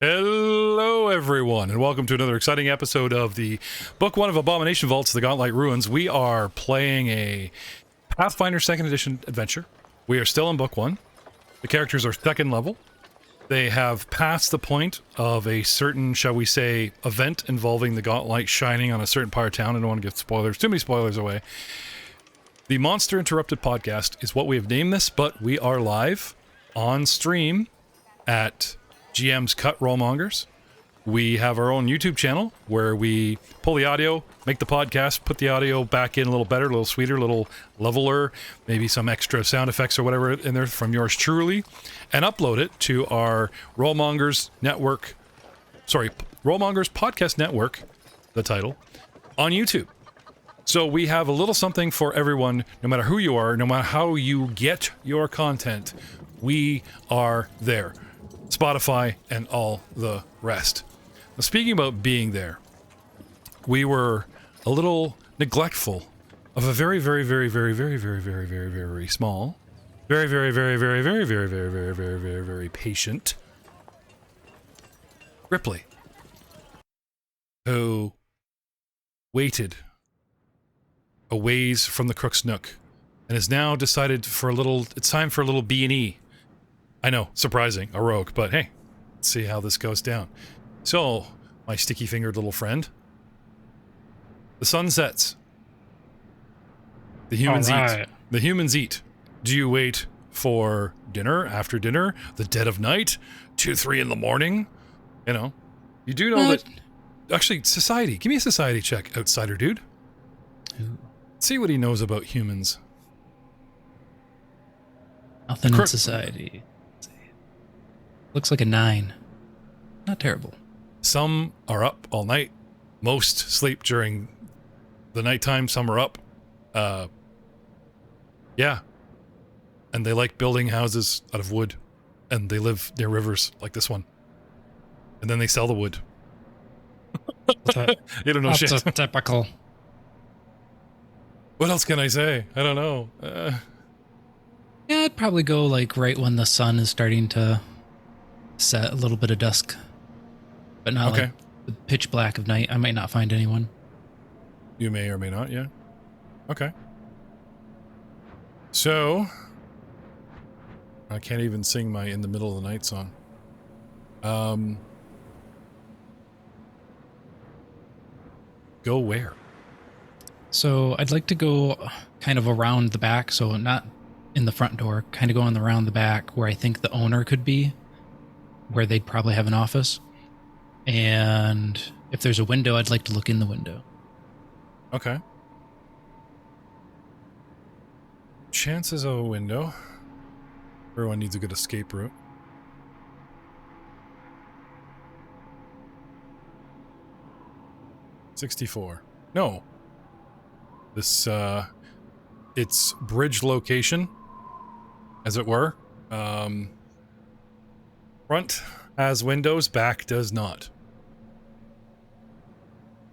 Hello, everyone, and welcome to another exciting episode of the Book 1 of Abomination Vaults, The Gauntlet Ruins. We are playing a Pathfinder 2nd Edition adventure. We are still in Book 1. The characters are 2nd level. They have passed the point of a certain, shall we say, event involving the Gauntlet shining on a certain part of town. I don't want to give spoilers, too many spoilers away. The Monster Interrupted podcast is what we have named this, but we are live on stream at GM's Cut Rollmongers. We have our own YouTube channel where we pull the audio, make the podcast, put the audio back in a little better, a little sweeter, a little leveler, maybe some extra sound effects or whatever in there from yours truly, and upload it to our Rollmongers Network, Rollmongers Podcast Network, the title, on YouTube. So we have a little something for everyone, no matter who you are, no matter how you get your content, we are there. Spotify, and all the rest. Now, speaking about being there, we were a little neglectful of a very small, very patient Ripley, who waited a ways from the Crook's Nook and has now decided it's time for a little B&E. I know, surprising, a rogue, but hey, let's see how this goes down. So, my sticky-fingered little friend, the sun sets. The humans eat. The humans eat. Do you wait for dinner, after dinner, the dead of night, 2, 3 in the morning? You know, you do know that... Actually, society. Give me a society check, outsider dude. Ooh. See what he knows about humans. Nothing in society. Looks like a 9. Not terrible. Some are up all night. Most sleep during the nighttime. Some are up. Yeah. And they like building houses out of wood. And they live near rivers like this one. And then they sell the wood. You don't know shit. That's a typical. What else can I say? I don't know. Yeah, I'd probably go like right when the sun is starting to set, a little bit of dusk, but not like the pitch black of night. I might not find anyone. You may or may not, yeah. Okay. So, I can't even sing my In the Middle of the Night song. Go where? So I'd like to go kind of around the back, so not in the front door, kind of going around the back where I think the owner could be, where they'd probably have an office. And if there's a window, I'd like to look in the window. Okay. Chances of a window. Everyone needs a good escape route. $64. No. This, it's bridge location, as it were. Front has windows, back does not.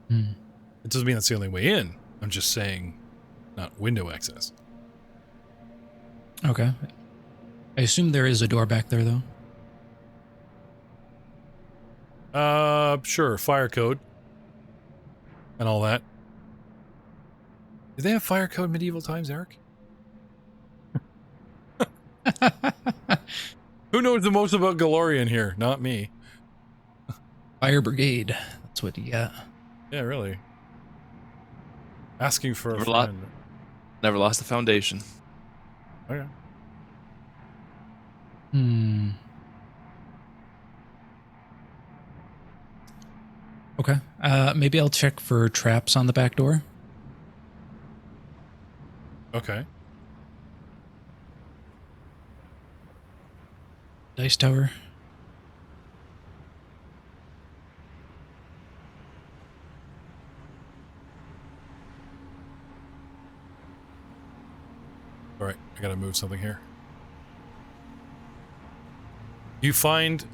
It doesn't mean that's the only way in. I'm just saying, not window access. Okay. I assume there is a door back there, though. Sure, fire code. And all that. Did they have fire code medieval times, Eric? Who knows the most about Galorian here? Not me. Fire brigade. That's what you got. Yeah, really. Asking for a friend. Never lost the foundation. Okay. Okay. Maybe I'll check for traps on the back door. Okay. Dice tower. All right, I gotta move something here. You find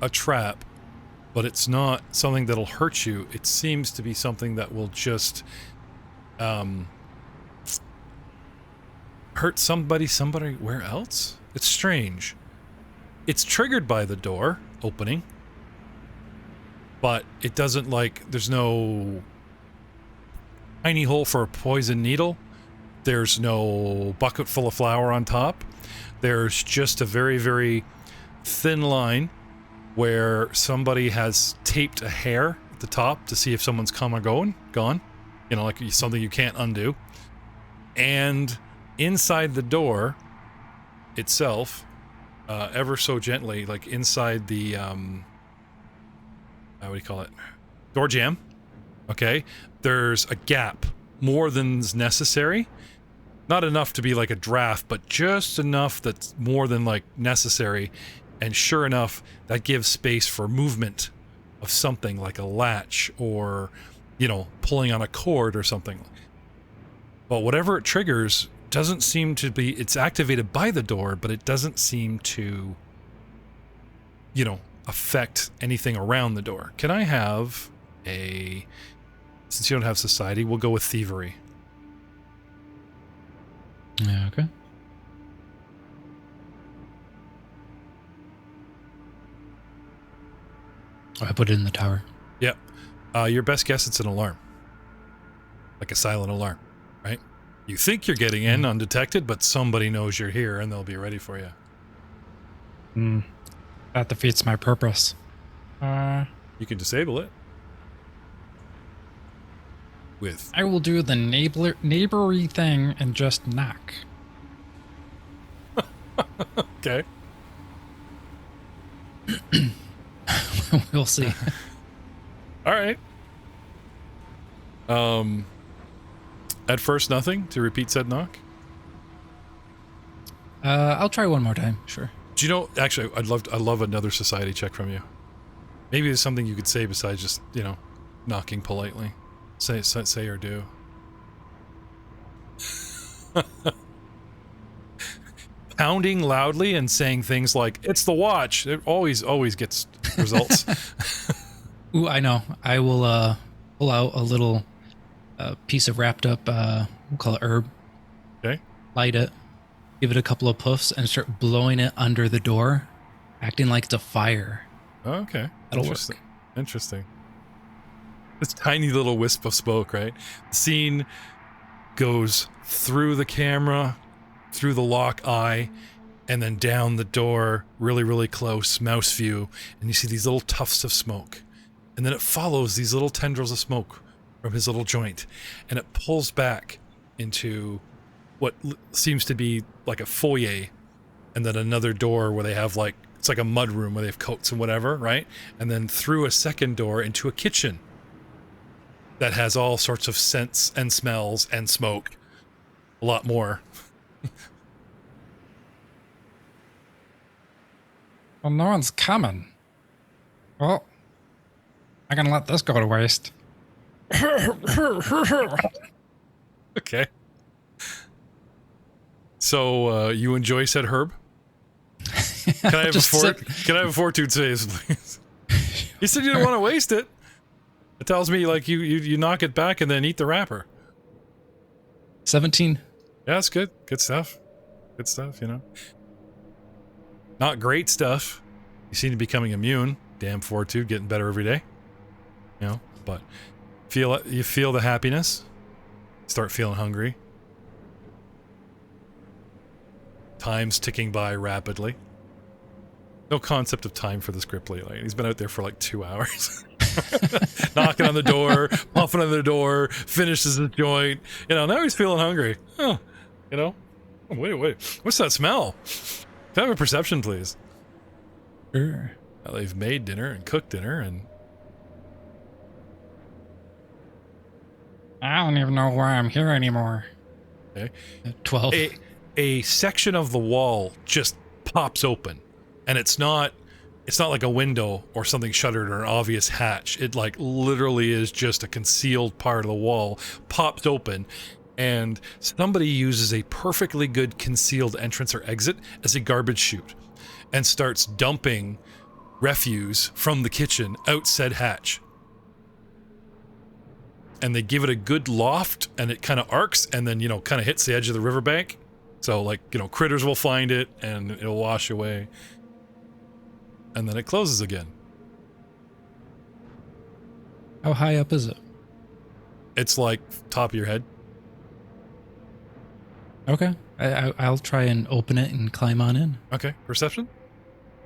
a trap, but it's not something that'll hurt you. It seems to be something that will just hurt somebody where else? It's strange. It's triggered by the door opening, but it doesn't like, there's no tiny hole for a poison needle. There's no bucket full of flour on top. There's just a very, very thin line where somebody has taped a hair at the top to see if someone's come or gone. You know, like something you can't undo. And inside the door itself, ever so gently, like inside the, what do you call it? Door jamb. Okay. There's a gap, more than's necessary. Not enough to be like a draft, but just enough that's more than like necessary. And sure enough, that gives space for movement of something like a latch or, you know, pulling on a cord or something. But whatever it triggers doesn't seem to be, it's activated by the door, but it doesn't seem to, you know, affect anything around the door. Can I have a, since you don't have society, we'll go with thievery. Yeah, okay. Oh, I put it in the tower. Yep. Your best guess, it's an alarm. Like a silent alarm, right? You think you're getting in undetected, but somebody knows you're here and they'll be ready for you. That defeats my purpose. You can disable it. With I will do the neighbory thing and just knock. okay. We'll see. All right. At first, nothing. To repeat said knock. I'll try one more time. Sure. Do you know? Actually, I love another society check from you. Maybe there's something you could say besides just, you know, knocking politely. Say or do. Pounding loudly and saying things like, it's the watch. It always gets results. Ooh, I know. I will pull out a little piece of wrapped up, we'll call it herb. Okay. Light it, give it a couple of puffs, and start blowing it under the door, acting like it's a fire. Okay. That'll Interesting. work. Interesting. This tiny little wisp of smoke, right? The scene goes through the camera, through the lock eye, and then down the door, really, really close, mouse view, and you see these little tufts of smoke. And then it follows these little tendrils of smoke from his little joint, and it pulls back into what seems to be like a foyer, and then another door where they have like, it's like a mud room where they have coats and whatever, right? And then through a second door into a kitchen that has all sorts of scents and smells and smoke. A lot more. Well, no one's coming. Well, I'm gonna let this go to waste. Okay. So, you enjoy said herb? Can I have can I have a fortitude save, please? You said you didn't want to waste it. It tells me like you knock it back and then eat the wrapper. 17. Yeah, that's good. Good stuff. Good stuff, you know. Not great stuff. You seem to be becoming immune. Damn fortitude, getting better every day. You know, but you feel the happiness. Start feeling hungry. Time's ticking by rapidly. No concept of time for the script lately. He's been out there for like 2 hours. Knocking on the door, puffing on the door, finishes the joint. You know, now he's feeling hungry. Huh. You know? Oh, wait. What's that smell? Can I have a perception, please? Sure. Well, they've made dinner and cooked dinner and... I don't even know why I'm here anymore. Okay. 12. A section of the wall just pops open. And it's not like a window or something shuttered or an obvious hatch. It like literally is just a concealed part of the wall popped open, and somebody uses a perfectly good concealed entrance or exit as a garbage chute and starts dumping refuse from the kitchen out said hatch. And they give it a good loft and it kind of arcs and then, you know, kind of hits the edge of the riverbank. So like, you know, critters will find it and it'll wash away. And then it closes again. How high up is it? It's like top of your head. Okay. I'll try and open it and climb on in. Okay. Perception?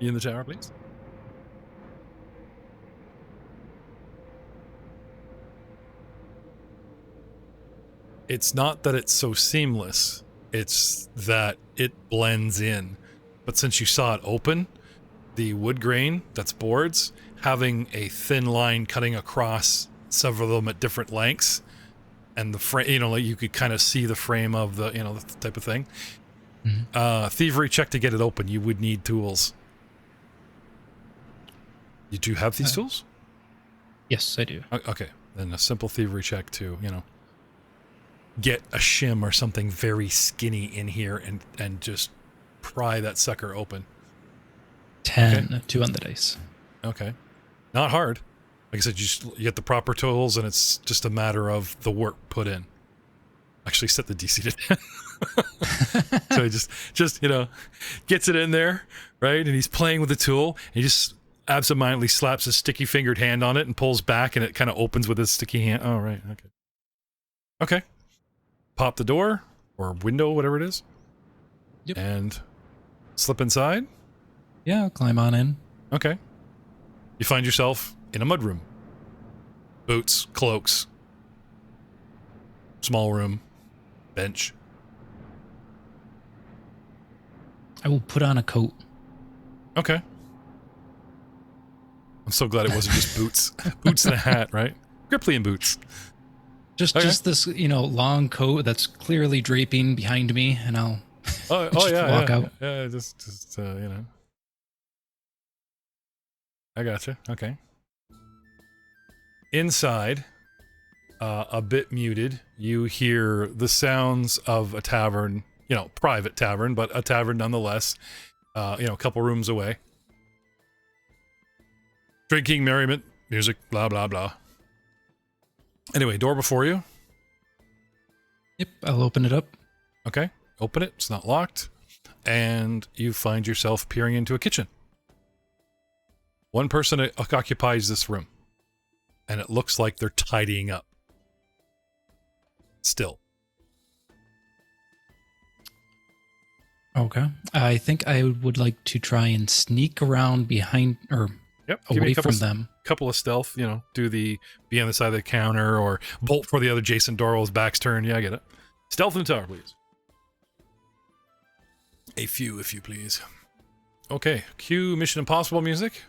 You in the tower, please? It's not that it's so seamless. It's that it blends in. But since you saw it open, the wood grain, that's boards, having a thin line cutting across several of them at different lengths, and the frame, like you could kind of see the frame of the, the type of thing. Mm-hmm. Thievery check to get it open. You would need tools. You do have these tools? Yes, I do. Okay. Then a simple thievery check to, get a shim or something very skinny in here and just pry that sucker open. 10, okay. 2 on the dice. Okay. Not hard. Like I said, you get the proper tools, and it's just a matter of the work put in. Actually, set the DC to 10. So he just gets it in there, right? And he's playing with the tool. And he just absentmindedly slaps his sticky-fingered hand on it and pulls back, and it kind of opens with his sticky hand. Oh, right. Okay. Okay. Pop the door or window, whatever it is. Yep. And slip inside. Yeah, I'll climb on in. Okay. You find yourself in a mudroom. Boots, cloaks, small room, bench. I will put on a coat. Okay. I'm so glad it wasn't just boots. Boots and a hat, right? Gripply boots. Just this, long coat that's clearly draping behind me, and I'll walk out. Yeah, just I gotcha. Okay. Inside, a bit muted, you hear the sounds of a tavern, private tavern, but a tavern nonetheless, a couple rooms away. Drinking, merriment, music, blah, blah, blah. Anyway, door before you. Yep, I'll open it up. Okay, open it. It's not locked. And you find yourself peering into a kitchen. One person occupies this room. And it looks like they're tidying up. Still. Okay. I think I would like to try and sneak around behind or away from them. Couple of stealth, be on the side of the counter or bolt for the other adjacent door while his back's turned. Yeah, I get it. Stealth in the tower, please. A few, if you please. Okay, cue Mission Impossible music.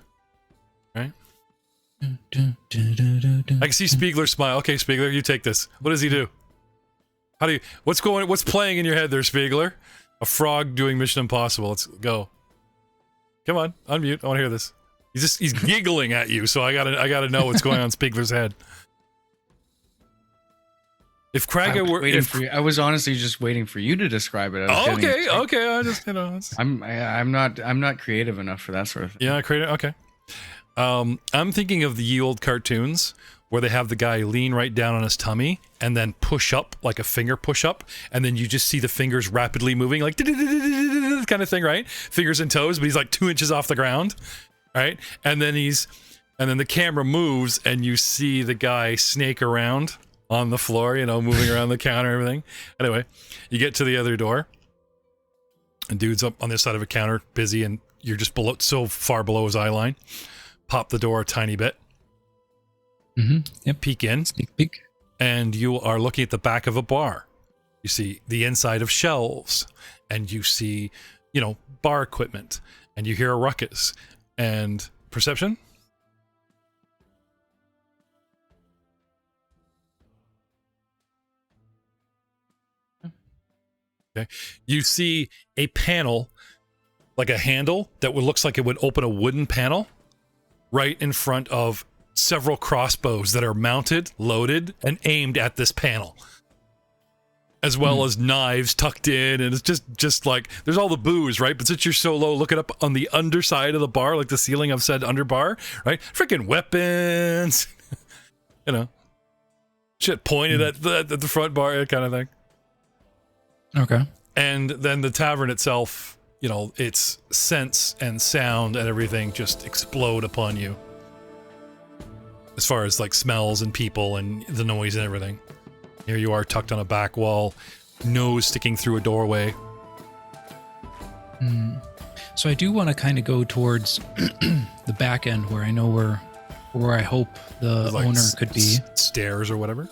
Right. I can see Spiegler smile. Okay, Spiegler, you take this. What does he do? What's playing in your head there, Spiegler? A frog doing Mission Impossible. Let's go. Come on, unmute. I want to hear this. He's giggling at you, so I gotta know what's going on in Spiegler's head. If Kraga were waiting for you, I was honestly just waiting for you to describe it. Okay. I just I'm not creative enough for that sort of thing. Yeah, creative. Okay. I'm thinking of the ye old cartoons where they have the guy lean right down on his tummy and then push up like a finger push up, and then you just see the fingers rapidly moving like kind of thing, right? Fingers and toes, but he's like 2 inches off the ground, right? And then the camera moves and you see the guy snake around on the floor, moving around the counter and everything. Anyway, you get to the other door, and dude's up on this side of a counter, busy, and you're just so far below his eye line. Pop the door a tiny bit. Mm-hmm. Yep. Peek in. Sneak peek. And you are looking at the back of a bar. You see the inside of shelves, and you see, bar equipment, and you hear a ruckus. And perception? Okay. You see a panel, like a handle that looks like it would open a wooden panel right in front of several crossbows that are mounted, loaded, and aimed at this panel. As well as knives tucked in, and it's just like, there's all the booze, right? But since you're so low, look it up on the underside of the bar, like the ceiling of said underbar, right? Freaking weapons, shit pointed at the front bar, kind of thing. Okay. And then the tavern itself, its sense and sound and everything just explode upon you. as far as like smells and people and the noise and everything. Here you are tucked on a back wall, nose sticking through a doorway. So I do want to kind of go towards the back end where I know where I hope the Like owner could be. Stairs or whatever.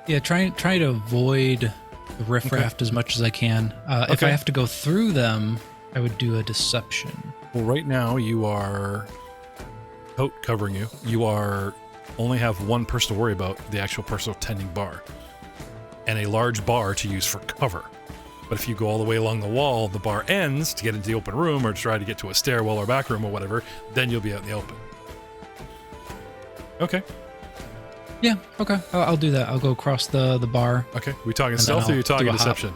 Yeah, try to avoid the riffraff as much as I can. If I have to go through them, I would do a deception. Well, right now you are coat covering you. You are only have one person to worry about, the actual person tending bar, and a large bar to use for cover. But if you go all the way along the wall, the bar ends to get into the open room or try to get to a stairwell or back room or whatever, then you'll be out in the open. Okay. Yeah, okay. I'll do that. I'll go across the bar. Okay. We talking And stealth or then you I'll talking do a hop. deception?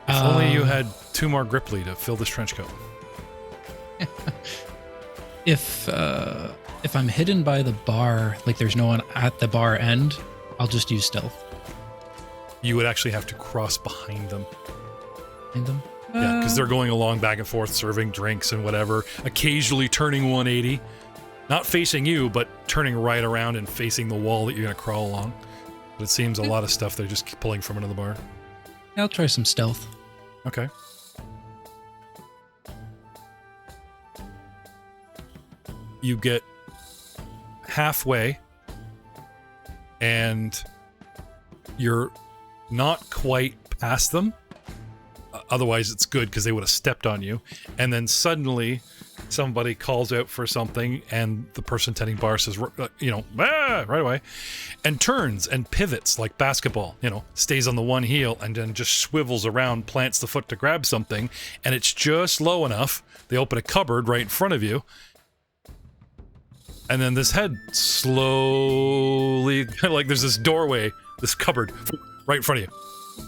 If only you had 2 more Gripply to fill this trench coat. If I'm hidden by the bar, like there's no one at the bar end, I'll just use stealth. You would actually have to cross behind them. Behind them? Yeah, because they're going along back and forth, serving drinks and whatever, occasionally turning 180. Not facing you, but turning right around and facing the wall that you're going to crawl along. But it seems a lot of stuff they're just pulling from another bar. I'll try some stealth. Okay. You get halfway, and you're not quite past them. Otherwise, it's good because they would have stepped on you. And then suddenly, somebody calls out for something, and the person tending bar says, right away, and turns and pivots like basketball, stays on the one heel and then just swivels around, plants the foot to grab something, and it's just low enough. They open a cupboard right in front of you, and then this head slowly, like there's this doorway, this cupboard right in front of you,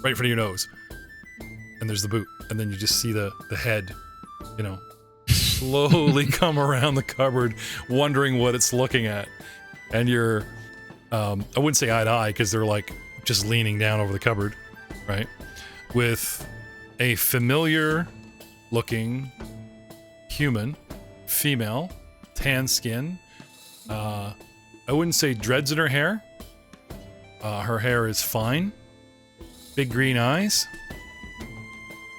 right in front of your nose. And there's the boot. And then you just see the head, slowly come around the cupboard, wondering what it's looking at. And you're, I wouldn't say eye to eye, because they're like just leaning down over the cupboard, right? With a familiar looking human, female, tan skin. I wouldn't say dreads in her hair. Her hair is fine. Big green eyes.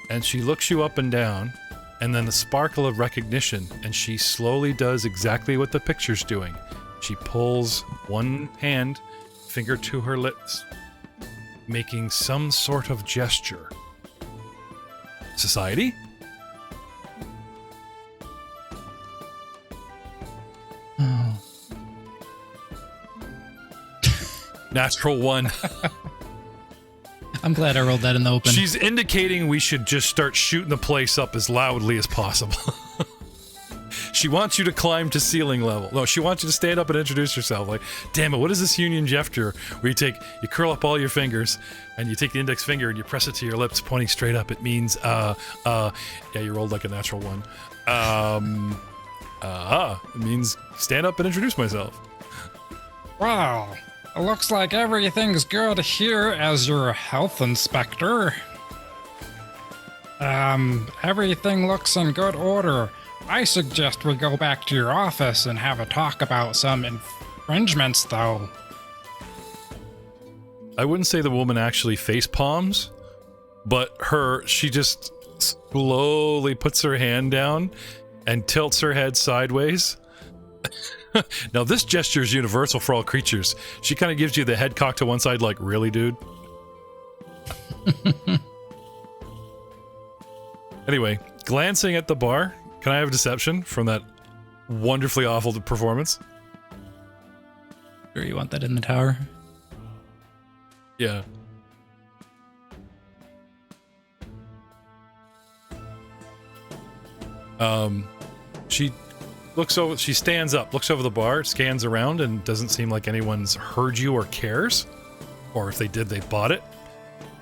And she looks you up and down, and then the sparkle of recognition, and she slowly does exactly what the picture's doing. She pulls one hand, finger to her lips, making some sort of gesture. Society? Oh. Natural 1. I'm glad I rolled that in the open. She's indicating we should just start shooting the place up as loudly as possible. She wants you to climb to ceiling level. No, she wants you to stand up and introduce yourself. Like, damn it, what is this union gesture where you curl up all your fingers and you take the index finger and you press it to your lips, pointing straight up. It means, yeah, you rolled like a natural 1. It means stand up and introduce myself. Wow, it looks like everything's good here as your health inspector. Everything looks in good order. I suggest we go back to your office and have a talk about some infringements, though. I wouldn't say the woman actually face palms, but she just slowly puts her hand down and tilts her head sideways. Now, this gesture is universal for all creatures. She kind of gives you the head cocked to one side like, really, dude? Anyway, glancing at the bar, can I have deception from that wonderfully awful performance? Sure, you want that in the tower? Yeah. She looks over, she stands up, looks over the bar, scans around, and doesn't seem like anyone's heard you or cares. Or if they did, they bought it.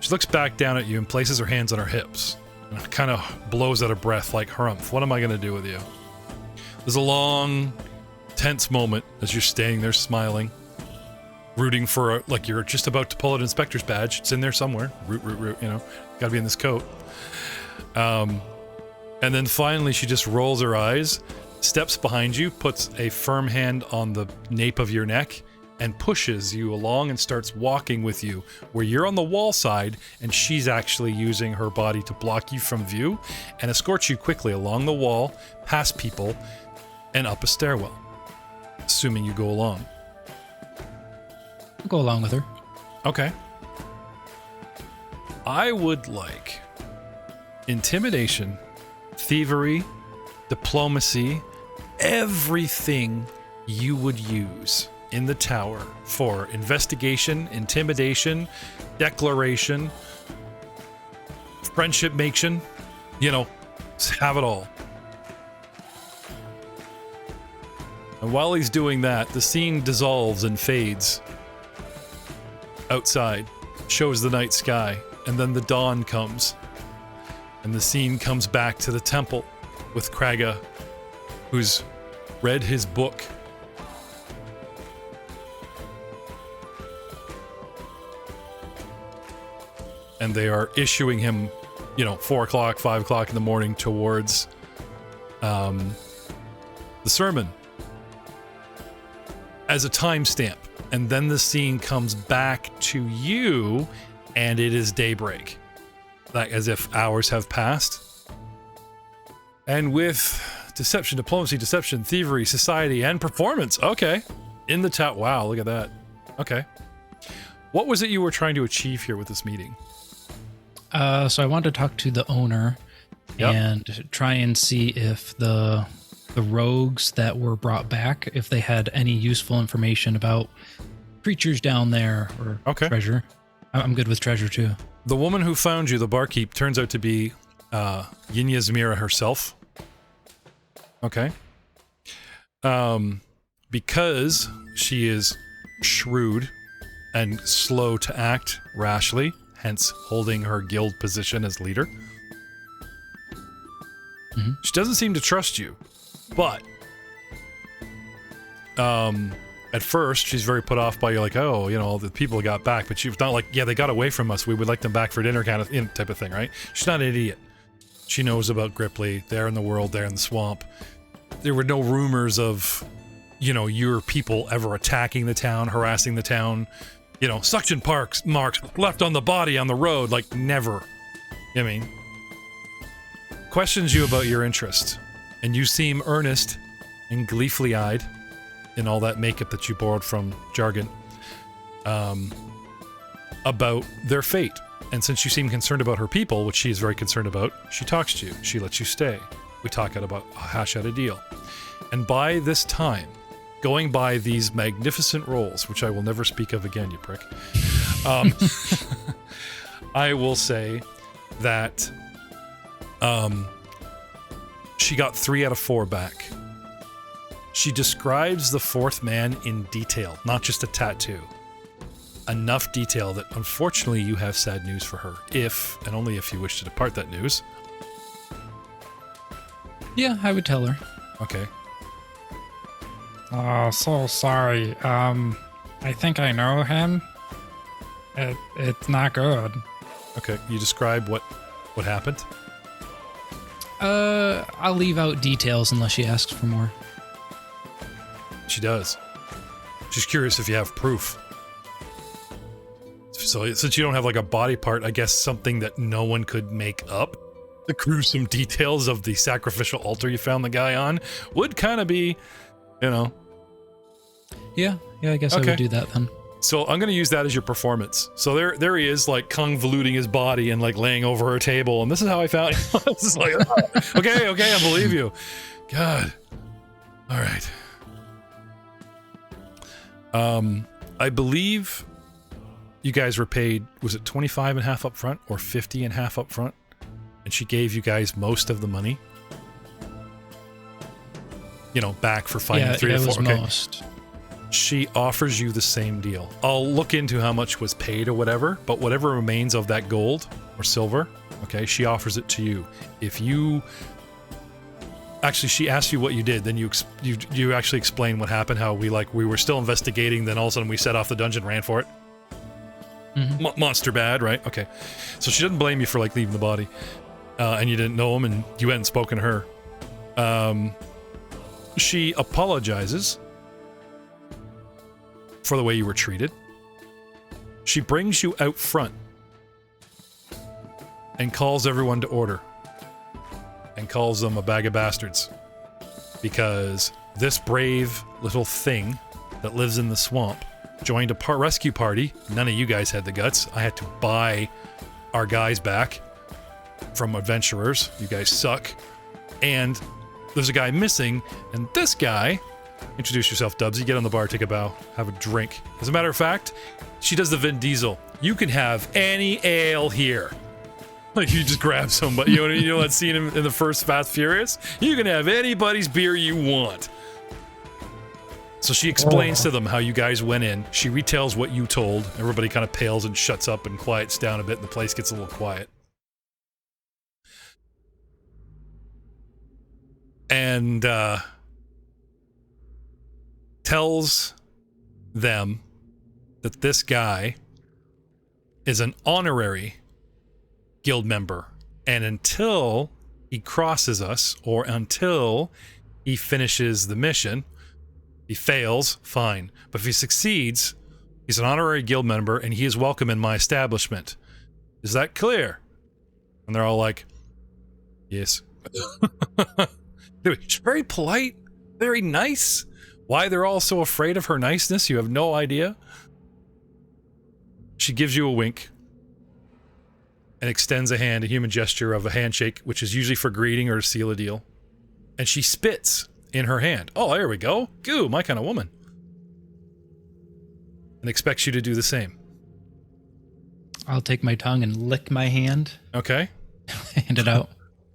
She looks back down at you and places her hands on her hips. And kind of blows out a breath like, harumph, what am I going to do with you? There's a long, tense moment as you're standing there smiling, rooting for, like you're just about to pull out an inspector's badge. It's in there somewhere. Root, gotta be in this coat. And then finally she just rolls her eyes steps behind you, puts a firm hand on the nape of your neck, and pushes you along and starts walking with you, where you're on the wall side and she's actually using her body to block you from view and escorts you quickly along the wall, past people, and up a stairwell, assuming you go along. I'll go along with her. Okay. I would like intimidation, thievery, diplomacy, everything you would use in the tower for investigation, intimidation, declaration, friendship making, have it all. And while he's doing that, the scene dissolves and fades outside, shows the night sky, and then the dawn comes. And the scene comes back to the temple with Kraga, who's read his book. And they are issuing him, 4 o'clock, 5 o'clock in the morning towards the sermon as a timestamp. And then the scene comes back to you, and it is daybreak, like as if hours have passed. And with deception, diplomacy, deception, thievery, society, and performance. Okay. In the tower. Wow, look at that. Okay. What was it you were trying to achieve here with this meeting? So I wanted to talk to the owner and try and see if the rogues that were brought back, if they had any useful information about creatures down there or treasure. I'm good with treasure too. The woman who found you, the barkeep, turns out to be Yinya Zamira herself. Okay. Because she is shrewd and slow to act rashly, hence holding her guild position as leader. Mm-hmm. She doesn't seem to trust you, but at first she's very put off by you, like, the people got back, but she's not like, yeah, they got away from us, we would like them back for dinner kind of type of thing, right? She's not an idiot. She knows about Gripply, there in the world, there in the swamp. There were no rumors of, your people ever attacking the town, harassing the town. Suction marks left on the body on the road, like never. Questions you about your interest, and you seem earnest and gleefully eyed in all that makeup that you borrowed from Jargon, about their fate. And since you seem concerned about her people, which she is very concerned about, she talks to you. She lets you stay. We talk hash out a deal. And by this time, going by these magnificent rolls, which I will never speak of again, you prick, I will say that she got 3 out of 4 back. She describes the fourth man in detail, not just a tattoo. Enough detail that unfortunately you have sad news for her, if and only if you wish to depart that news. Yeah, I would tell her. Okay. So sorry. I think I know him. It's not good. Okay, you describe what happened? I'll leave out details unless she asks for more. She does. She's curious if you have proof. So since you don't have like a body part, I guess something that no one could make up, the gruesome details of the sacrificial altar you found the guy on would kind of be, Yeah, I guess I would do that then. So I'm going to use that as your performance. So there he is, like convoluting his body and like laying over her table, and this is how I found him. This is like, okay, I believe you. God. All right. I believe you guys were paid, was it 25.5 up front or 50.5 up front? And she gave you guys most of the money? Back for finding 3 to 4. It was most. She offers you the same deal. I'll look into how much was paid or whatever, but whatever remains of that gold or silver, okay, she offers it to you. If you... Actually, she asked you what you did, then you actually explain what happened, how we were still investigating, then all of a sudden we set off the dungeon, ran for it. Mm-hmm. Monster bad, right? Okay. So she doesn't blame you for leaving the body. And you didn't know him, and you hadn't spoken to her. She apologizes for the way you were treated. She brings you out front and calls everyone to order and calls them a bag of bastards because this brave little thing that lives in the swamp joined a rescue party. None of you guys had the guts. I had to buy our guys back from adventurers. You guys suck. And there's a guy missing, and this guy... Introduce yourself, Dubsie. Get on the bar, take a bow, have a drink. As a matter of fact, she does the Vin Diesel. You can have any ale here. Like, you just grab somebody. You know that scene in the first Fast Furious? You can have anybody's beer you want. So she explains to them how you guys went in. She retells what you told. Everybody kind of pales and shuts up and quiets down a bit, and the place gets a little quiet. And, tells them that this guy is an honorary guild member, and until he crosses us or until he finishes the mission, he fails, fine, but if he succeeds, he's an honorary guild member and he is welcome in my establishment. Is that clear? And they're all like, yes. She's very polite, very nice. Why they're all so afraid of her niceness, you have no idea. She gives you a wink and extends a hand, a human gesture of a handshake, which is usually for greeting or to seal a deal. And she spits in her hand. Oh, there we go. Goo, my kind of woman. And expects you to do the same. I'll take my tongue and lick my hand. Okay. Hand it out.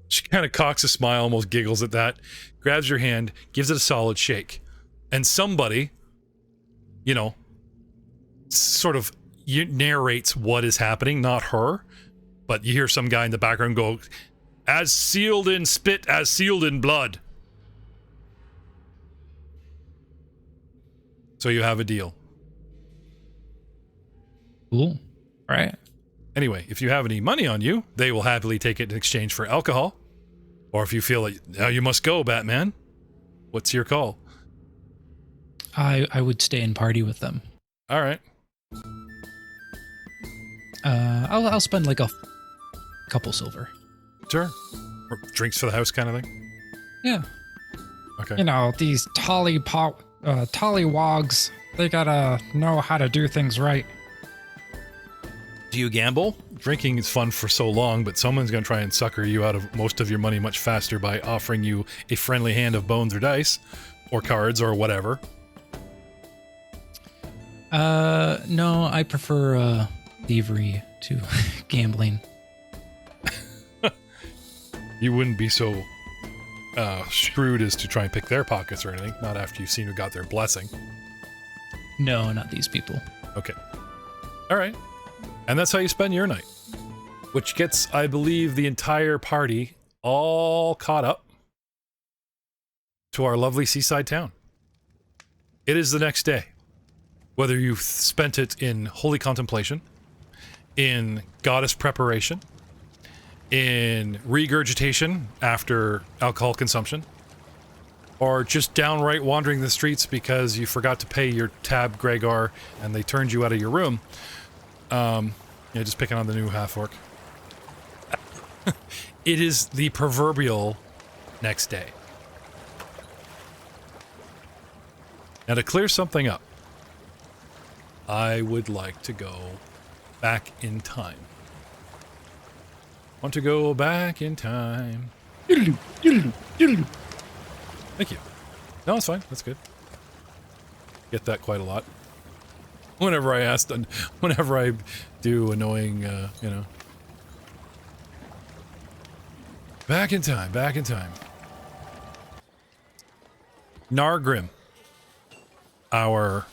She kind of cocks a smile, almost giggles at that, grabs your hand, gives it a solid shake. And somebody, you know, sort of narrates what is happening, not her, but you hear some guy in the background go, as sealed in spit, as sealed in blood. So you have a deal. Cool. All right. Anyway, if you have any money on you, they will happily take it in exchange for alcohol. Or if you feel like, now you must go, Batman. What's your call? I would stay and party with them. All right. I'll spend like a couple silver. Sure. Or drinks for the house kind of thing? Yeah. Okay. You know, these tollywogs, they gotta know how to do things right. Do you gamble? Drinking is fun for so long, but someone's going to try and sucker you out of most of your money much faster by offering you a friendly hand of bones or dice, or cards, or whatever. No, I prefer thievery to gambling. You wouldn't be so shrewd as to try and pick their pockets or anything, not after you've seen who got their blessing. No, not these people. Okay. All right. And that's how you spend your night, which gets, I believe, the entire party all caught up to our lovely seaside town. It is the next day. Whether you've spent it in holy contemplation, in goddess preparation, in regurgitation after alcohol consumption, or just downright wandering the streets because you forgot to pay your tab Gregor and they turned you out of your room. Just picking on the new half-orc. It is the proverbial next day. Now, to clear something up, I would like to go back in time. Want to go back in time. Thank you. No, it's fine. That's good. Get that quite a lot. Whenever I do annoying, Back in time. Nargrim, our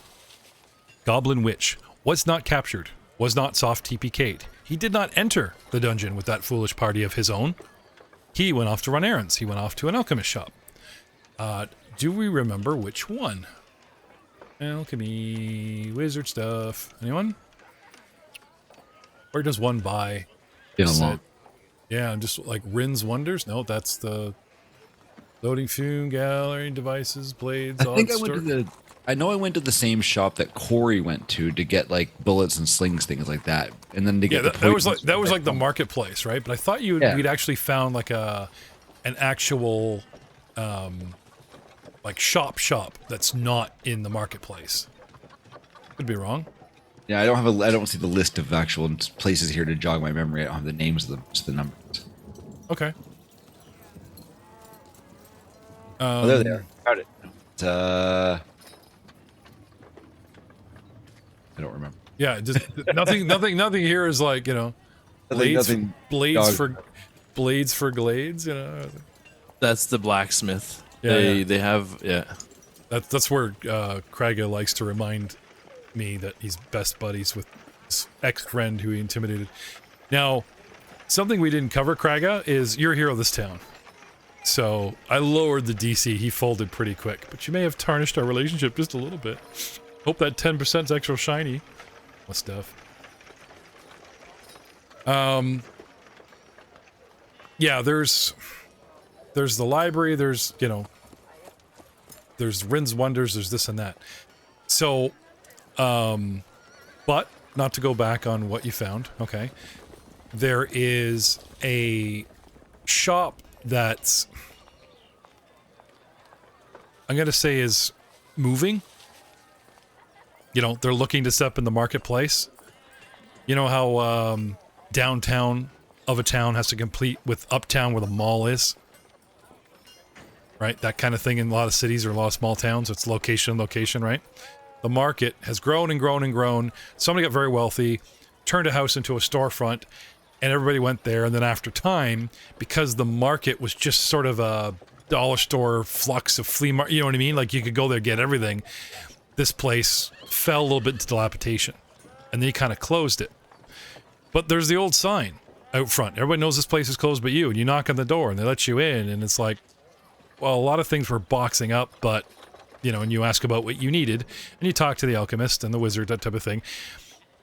goblin witch, was not captured, was not soft TPK'd. He did not enter the dungeon with that foolish party of his own. He went off to run errands. He went off to an alchemist shop. Do we remember which one? Alchemy, wizard stuff. Anyone? Where does one buy? Yeah, Yeah, just like Rin's Wonders? No, that's the Loading fume, gallery, devices, blades, I think I know I went to the same shop that Corey went to get like bullets and slings, things like that, and then to get that was like the marketplace, right? But I thought we'd actually found like an actual like shop that's not in the marketplace. Could be wrong. Yeah, I don't see the list of actual places here to jog my memory. I don't have the names of them, just the numbers. Okay. Oh, there they are. Found it. I don't remember. Yeah, just nothing here is like, you know, blades for glades, you know. That's the blacksmith. Yeah, they have That's where Kraga likes to remind me that he's best buddies with his ex-friend who he intimidated. Now, something we didn't cover, Kraga, is you're a hero of this town. So I lowered the DC. He folded pretty quick, but you may have tarnished our relationship just a little bit. Hope that 10%'s extra shiny. What stuff? Yeah, there's the library. There's, you know, there's Rin's Wonders. There's this and that. So, but not to go back on what you found. Okay, there is a shop that's, I'm gonna say, is moving. You know, they're looking to step in the marketplace. You know how downtown of a town has to compete with uptown where the mall is? Right? That kind of thing in a lot of cities or a lot of small towns. It's location, right? The market has grown and grown and grown. Somebody got very wealthy, turned a house into a storefront, and everybody went there. And then after time, because the market was just sort of a dollar store flux of flea market, you know what I mean? Like you could go there, get everything. This place fell a little bit into dilapidation, and then he kind of closed it. But there's the old sign out front. Everybody knows this place is closed but you, and you knock on the door and they let you in, and it's like, well, a lot of things were boxing up, but, you know, and you ask about what you needed, and you talk to the alchemist and the wizard, that type of thing.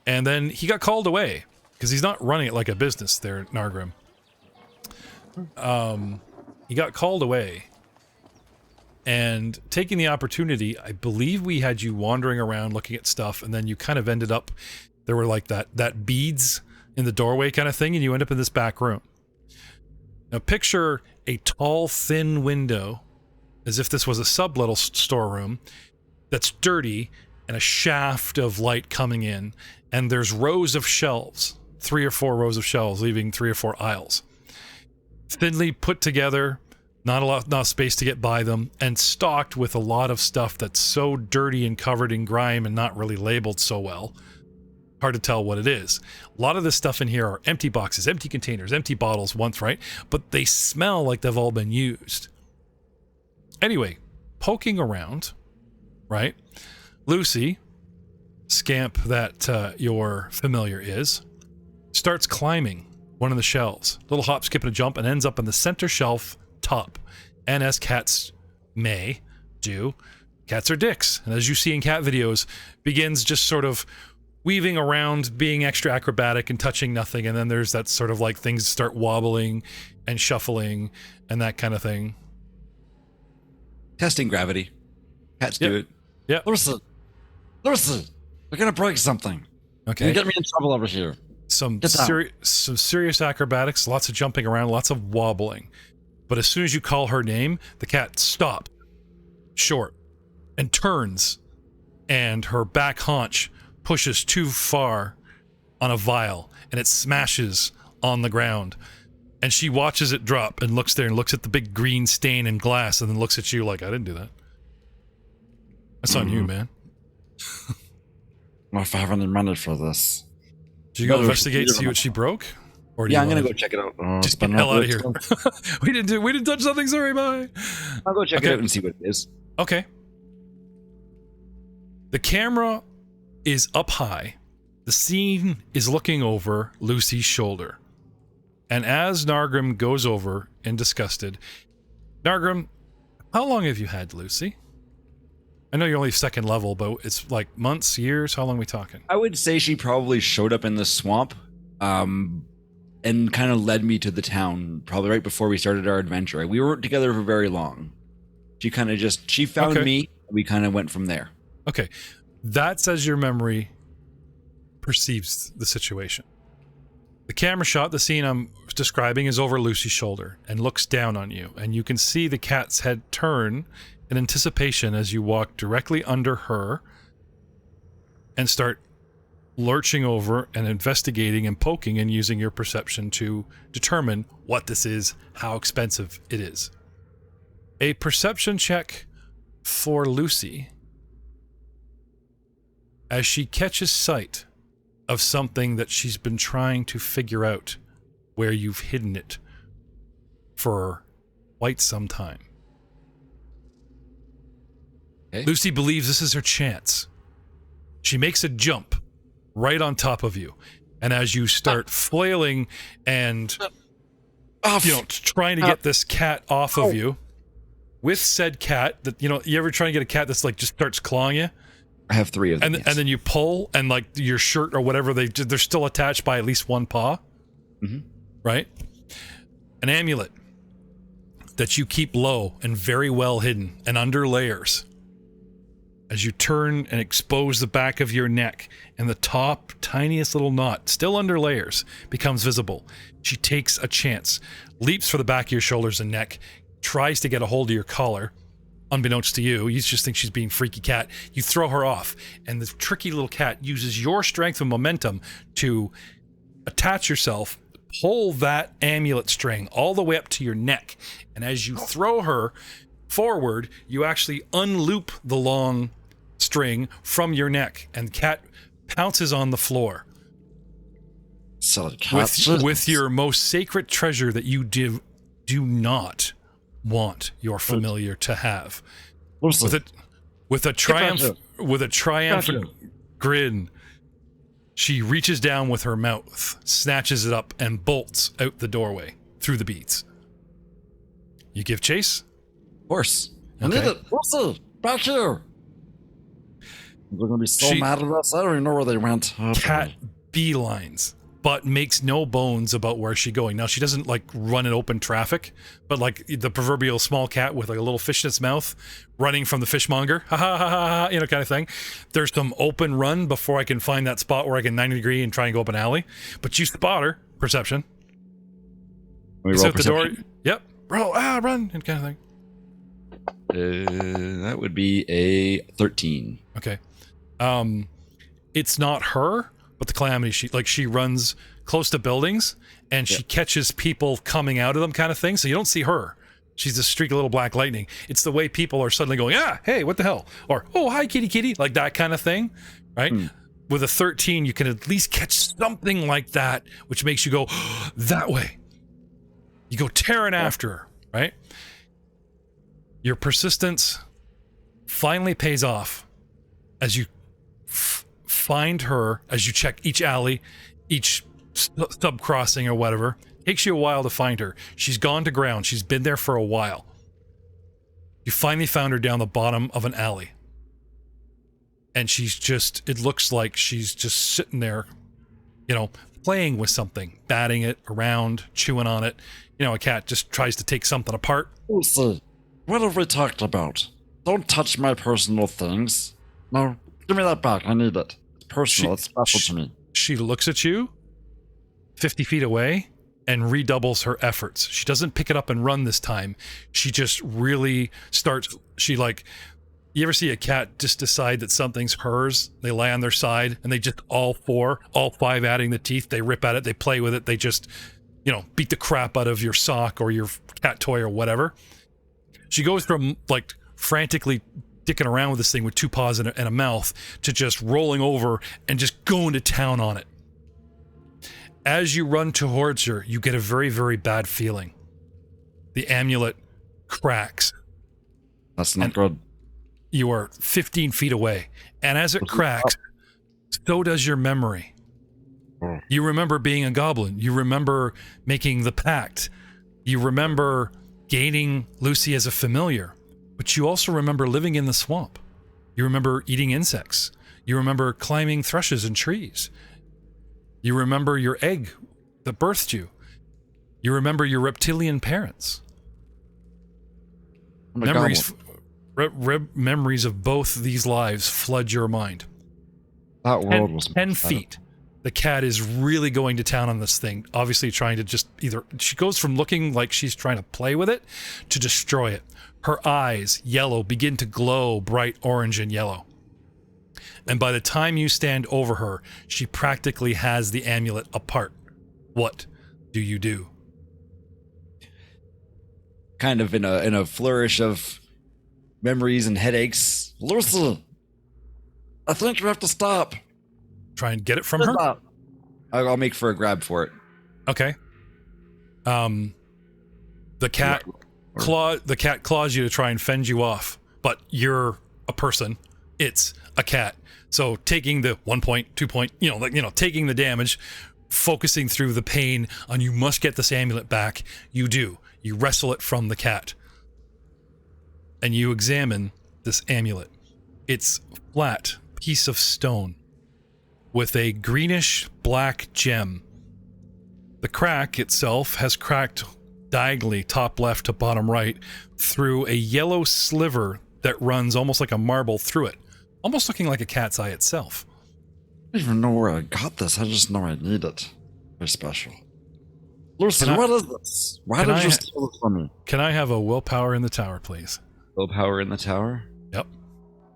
And then he got called away, because he's not running it like a business there, Nargrim. He got called away. And taking the opportunity, I believe we had you wandering around looking at stuff, and then you kind of ended up, there were like that beads in the doorway kind of thing, and you end up in this back room. Now picture a tall, thin window, as if this was a sublettal storeroom, that's dirty, and a shaft of light coming in, and there's rows of shelves, 3 or 4 rows of shelves, leaving 3 or 4 aisles. Thinly put together, not space to get by them, and stocked with a lot of stuff that's so dirty and covered in grime and not really labeled so well. Hard to tell what it is. A lot of this stuff in here are empty boxes, empty containers, empty bottles once, right? But they smell like they've all been used. Anyway, poking around, right? Lucy, scamp that your familiar is, starts climbing one of the shelves. Little hop, skip, and a jump, and ends up on the center shelf top. And as cats may do, cats are dicks. And as you see in cat videos, begins just sort of weaving around, being extra acrobatic and touching nothing. And then there's that sort of like things start wobbling and shuffling and that kind of thing. Testing gravity. Cats do it. Yeah. Lucy, we're gonna break something. Okay. You get me in trouble over here. Some serious acrobatics, lots of jumping around, lots of wobbling. But as soon as you call her name, the cat stops short and turns, and her back haunch pushes too far on a vial, and it smashes on the ground. And she watches it drop and looks there and looks at the big green stain in glass and then looks at you like, I didn't do that. That's on you, man. If I have any money for this. Did you go investigate, see what she broke? Or do Yeah, you I'm gonna wanna go check it out. just get the hell out of here. we didn't touch something, sorry, bye. I'll go check it out and see what it is. Okay. The camera is up high. The scene is looking over Lucy's shoulder. And as Nargrim goes over and disgusted, Nargrim, how long have you had Lucy? I know you're only 2nd level, but it's like months, years? How long are we talking? I would say she probably showed up in the swamp and kind of led me to the town, probably right before we started our adventure. We weren't together for very long. She kind of she found me. We kind of went from there. Okay. That's as your memory perceives the situation. The camera shot, the scene I'm describing, is over Lucy's shoulder and looks down on you. And you can see the cat's head turn in anticipation as you walk directly under her and start lurching over and investigating and poking and using your perception to determine what this is, how expensive it is. A perception check for Lucy as she catches sight of something that she's been trying to figure out where you've hidden it for quite some time. Okay. Lucy believes this is her chance. She makes a jump right on top of you, and as you start flailing and trying to get this cat off of you, with said cat that you ever try to get a cat that's like just starts clawing you. I have 3 of them. And then you pull, and like your shirt or whatever, they're still attached by at least one paw. Mm-hmm. Right? An amulet that you keep low and very well hidden and under layers. As you turn and expose the back of your neck, and the top tiniest little knot, still under layers, becomes visible. She takes a chance, leaps for the back of your shoulders and neck, tries to get a hold of your collar. Unbeknownst to you, you just think she's being freaky cat. You throw her off, and the tricky little cat uses your strength and momentum to attach yourself, pull that amulet string all the way up to your neck, and as you throw her forward, you actually unloop the long string from your neck, and the cat pounces on the floor. Silly cat. With your most sacred treasure that you do not want your familiar to have. With a triumphant grin, she reaches down with her mouth, snatches it up, and bolts out the doorway through the beads. You give chase? Of course. I need it. Lucy, back here. They're going to be so mad at us. I don't even know where they went. Oh, cat beelines, but makes no bones about where she's going. Now, she doesn't like run in open traffic, but like the proverbial small cat with like a little fish in its mouth running from the fishmonger, ha ha ha ha, kind of thing. There's some open run before I can find that spot where I can 90 degree and try and go up an alley. But you spot her, perception. We It's roll out the door. perception? Yep. Roll, run, and kind of thing. That would be a 13. Okay. It's not her, but the Calamity. She runs close to buildings, and she catches people coming out of them, kind of thing. So you don't see her. She's a streak of little black lightning. It's the way people are suddenly going, hey, what the hell? Or, oh, hi, kitty, like that kind of thing, right? With a 13, you can at least catch something like that, which makes you go, that way. You go tearing after her, right? Your persistence finally pays off as you find her, as you check each alley, each sub-crossing or whatever. Takes you a while to find her. She's gone to ground. She's been there for a while. You finally found her down the bottom of an alley. And it looks like she's just sitting there, playing with something, batting it around, chewing on it. A cat just tries to take something apart. Lucy, what have we talked about? Don't touch my personal things. No, give me that back. I need it. It's personal. It's special to me. She looks at you 50 feet away and redoubles her efforts. She doesn't pick it up and run this time. She just really starts, you ever see a cat just decide that something's hers? They lie on their side and they just all 5 adding the teeth, they rip at it, they play with it, they just, beat the crap out of your sock or your cat toy or whatever. She goes from frantically dicking around with this thing with 2 paws and a mouth to just rolling over and just going to town on it. As you run towards her, you get a very, very bad feeling. The amulet cracks. That's not good. You are 15 feet away. And as it cracks, so does your memory. You remember being a goblin. You remember making the pact. You remember gaining Lucy as a familiar. But you also remember living in the swamp. You remember eating insects. You remember climbing thrushes and trees. You remember your egg that birthed you. You remember your reptilian parents. I'm a Memories, goblin. memories of both these lives flood your mind. That world was 10 much better. feet. The cat is really going to town on this thing, obviously trying to just either... She goes from looking like she's trying to play with it to destroy it. Her eyes, yellow, begin to glow bright orange and yellow. And by the time you stand over her, she practically has the amulet apart. What do you do? Kind of in a flourish of memories and headaches. Lucy, I think you have to stop. Try and get it from her? Stop. I'll make for a grab for it. Okay. The cat claws you to try and fend you off, but you're a person. It's a cat. So taking the 1 point, 2 point, taking the damage, focusing through the pain on you must get this amulet back. You do. You wrestle it from the cat. And you examine this amulet. It's a flat piece of stone with a greenish black gem. The crack itself has cracked diagonally top left to bottom right through a yellow sliver that runs almost like a marble through it, almost looking like a cat's eye itself. I don't even know where I got this. I just know I need it. Very special. Lucy, Can I- what is this? Why can did I- you steal it from me? Can I have a willpower in the tower, please? Willpower in the tower. Yep.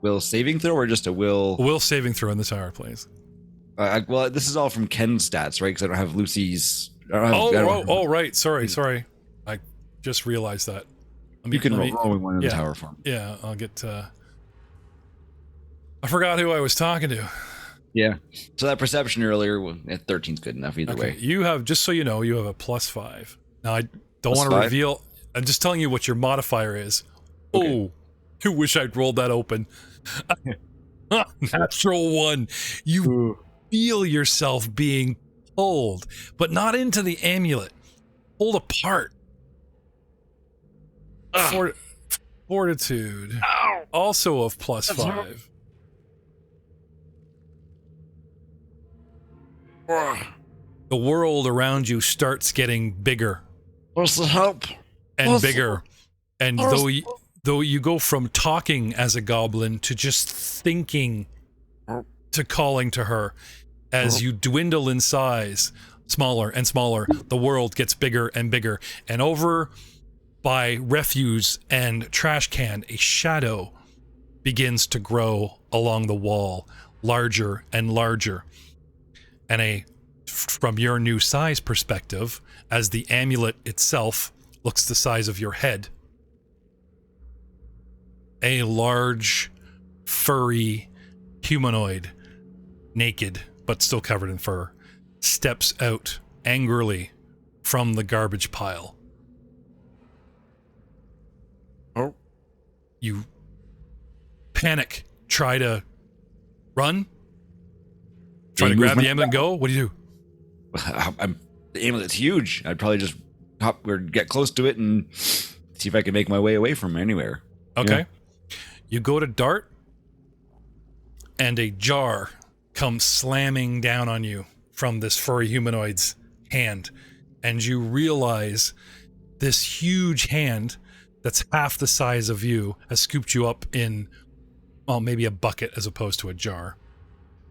Will saving throw or just a will? Will saving throw in the tower, please. Well, this is all from Ken's stats, right? Because I don't have Lucy's. I don't have- Right. Sorry. I just realized that. You can roll one in the yeah. tower for me. Yeah, I'll get... I forgot who I was talking to. Yeah. So that perception earlier, at 13's good enough either way. You have, just so you know, you have a +5. Now, I don't Plus want to 5? reveal... I'm just telling you what your modifier is. Okay. Oh, you wish I'd rolled that open. Natural 1. You feel yourself being pulled, but not into the amulet. Pulled apart. Fortitude. Also of +5. The world around you starts getting bigger Lucy, help. and Awesome. bigger. And though you go from talking as a goblin to just thinking to calling to her, as you dwindle in size, smaller and smaller, the world gets bigger and bigger. And over by refuse and trash can, a shadow begins to grow along the wall, larger and larger. And from your new size perspective, as the amulet itself looks the size of your head, a large, furry humanoid, naked but still covered in fur, steps out angrily from the garbage pile. Oh. You panic, try to run, try to grab the amulet and go. What do you do? The amulet's huge. I'd probably just hop or get close to it and see if I can make my way away from anywhere. Okay. Yeah. You go to dart, and a jar comes slamming down on you from this furry humanoid's hand. And you realize this huge hand that's half the size of you has scooped you up in, well, maybe a bucket as opposed to a jar.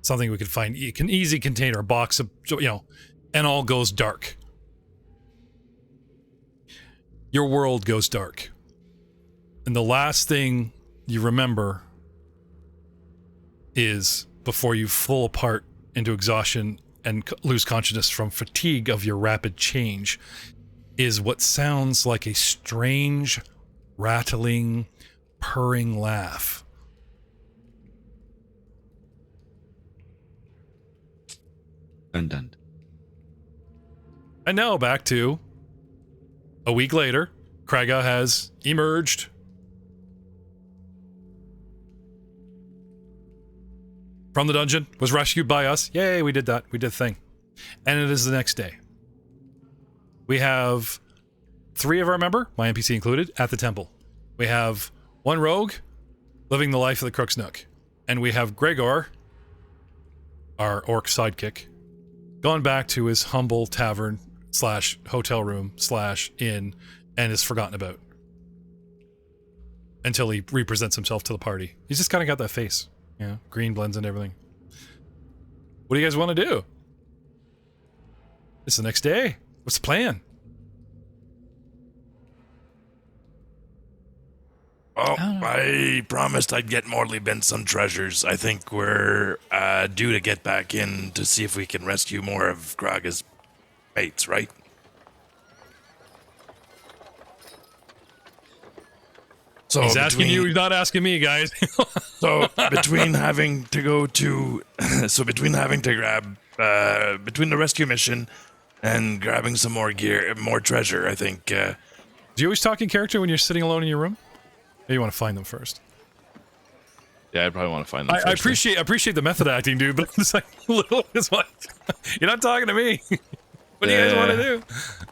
Something we could find, you can easy container, a box of, and all goes dark. Your world goes dark. And the last thing you remember is, before you fall apart into exhaustion and lose consciousness from fatigue of your rapid change, is what sounds like a strange, rattling, purring laugh. Dun dun. And now back to a week later. Kraga has emerged. From the dungeon, was rescued by us. Yay, we did that. We did the thing. And it is the next day. We have 3 of our member, my NPC included, at the temple. We have 1 rogue living the life of the Crook's Nook. And we have Gregor, our orc sidekick, gone back to his humble tavern / hotel room / inn and is forgotten about until he represents himself to the party. He's just kind of got that face, you know, green blends and everything. What do you guys want to do? It's the next day. What's the plan? Oh, I promised I'd get Morley Bent some treasures. I think we're due to get back in to see if we can rescue more of Graga's mates, right? So he's asking you, he's not asking me, guys. So between having to go to, between the rescue mission and grabbing some more gear, more treasure, I think. Do you always talk in character when you're sitting alone in your room? Or you want to find them first? Yeah, I'd probably want to find them. I appreciate the method acting, dude, but it's like it's like you're not talking to me. What do you guys want to do?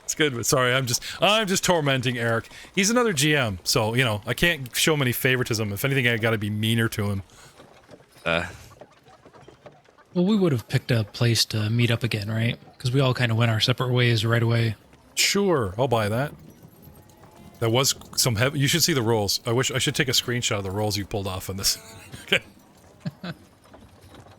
It's good, but sorry, I'm just tormenting Eric. He's another GM, so you know I can't show him any favoritism. If anything, I got to be meaner to him. Well, we would have picked a place to meet up again, right? Because we all kind of went our separate ways right away. Sure, I'll buy that. There was some heavy. You should see the rolls. I wish I should take a screenshot of the rolls you pulled off on this. Okay.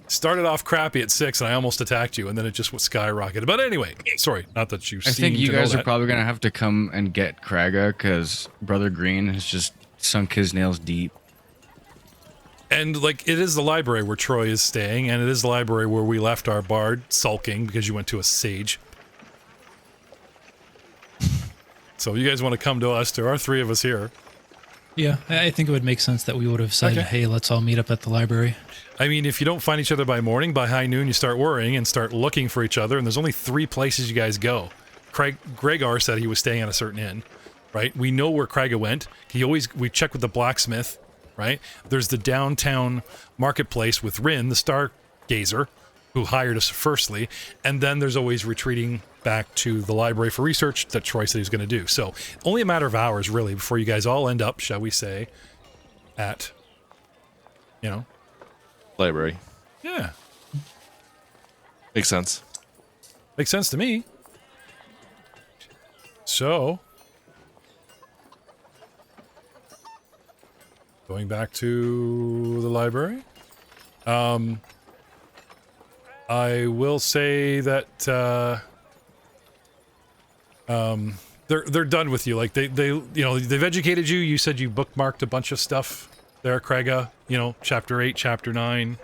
Started off crappy at 6, and I almost attacked you, and then it just skyrocketed. But anyway, sorry, not that you. I think you guys are probably gonna have to come and get Kraga because Brother Green has just sunk his nails deep. And like, it is the library where Troy is staying, and it is the library where we left our bard sulking because you went to a sage. So you guys want to come to us? There are 3 of us here. Yeah, I think it would make sense that we would have said, hey, let's all meet up at the library. I mean, if you don't find each other by morning, by high noon, you start worrying and start looking for each other, and there's only 3 places you guys go. Gregor said he was staying at a certain inn, right? We know where Kraga went. We check with the blacksmith, right? There's the downtown marketplace with Rin, the stargazer, who hired us firstly, and then there's always retreating back to the library for research that Troy said he was going to do. So only a matter of hours, really, before you guys all end up, shall we say, at, you know, library. Yeah. Makes sense. Makes sense to me. So, going back to the library, I will say that they're done with you. Like they you know, they've educated you. You said you bookmarked a bunch of stuff there, Kraga. You know, chapter 8, chapter 9.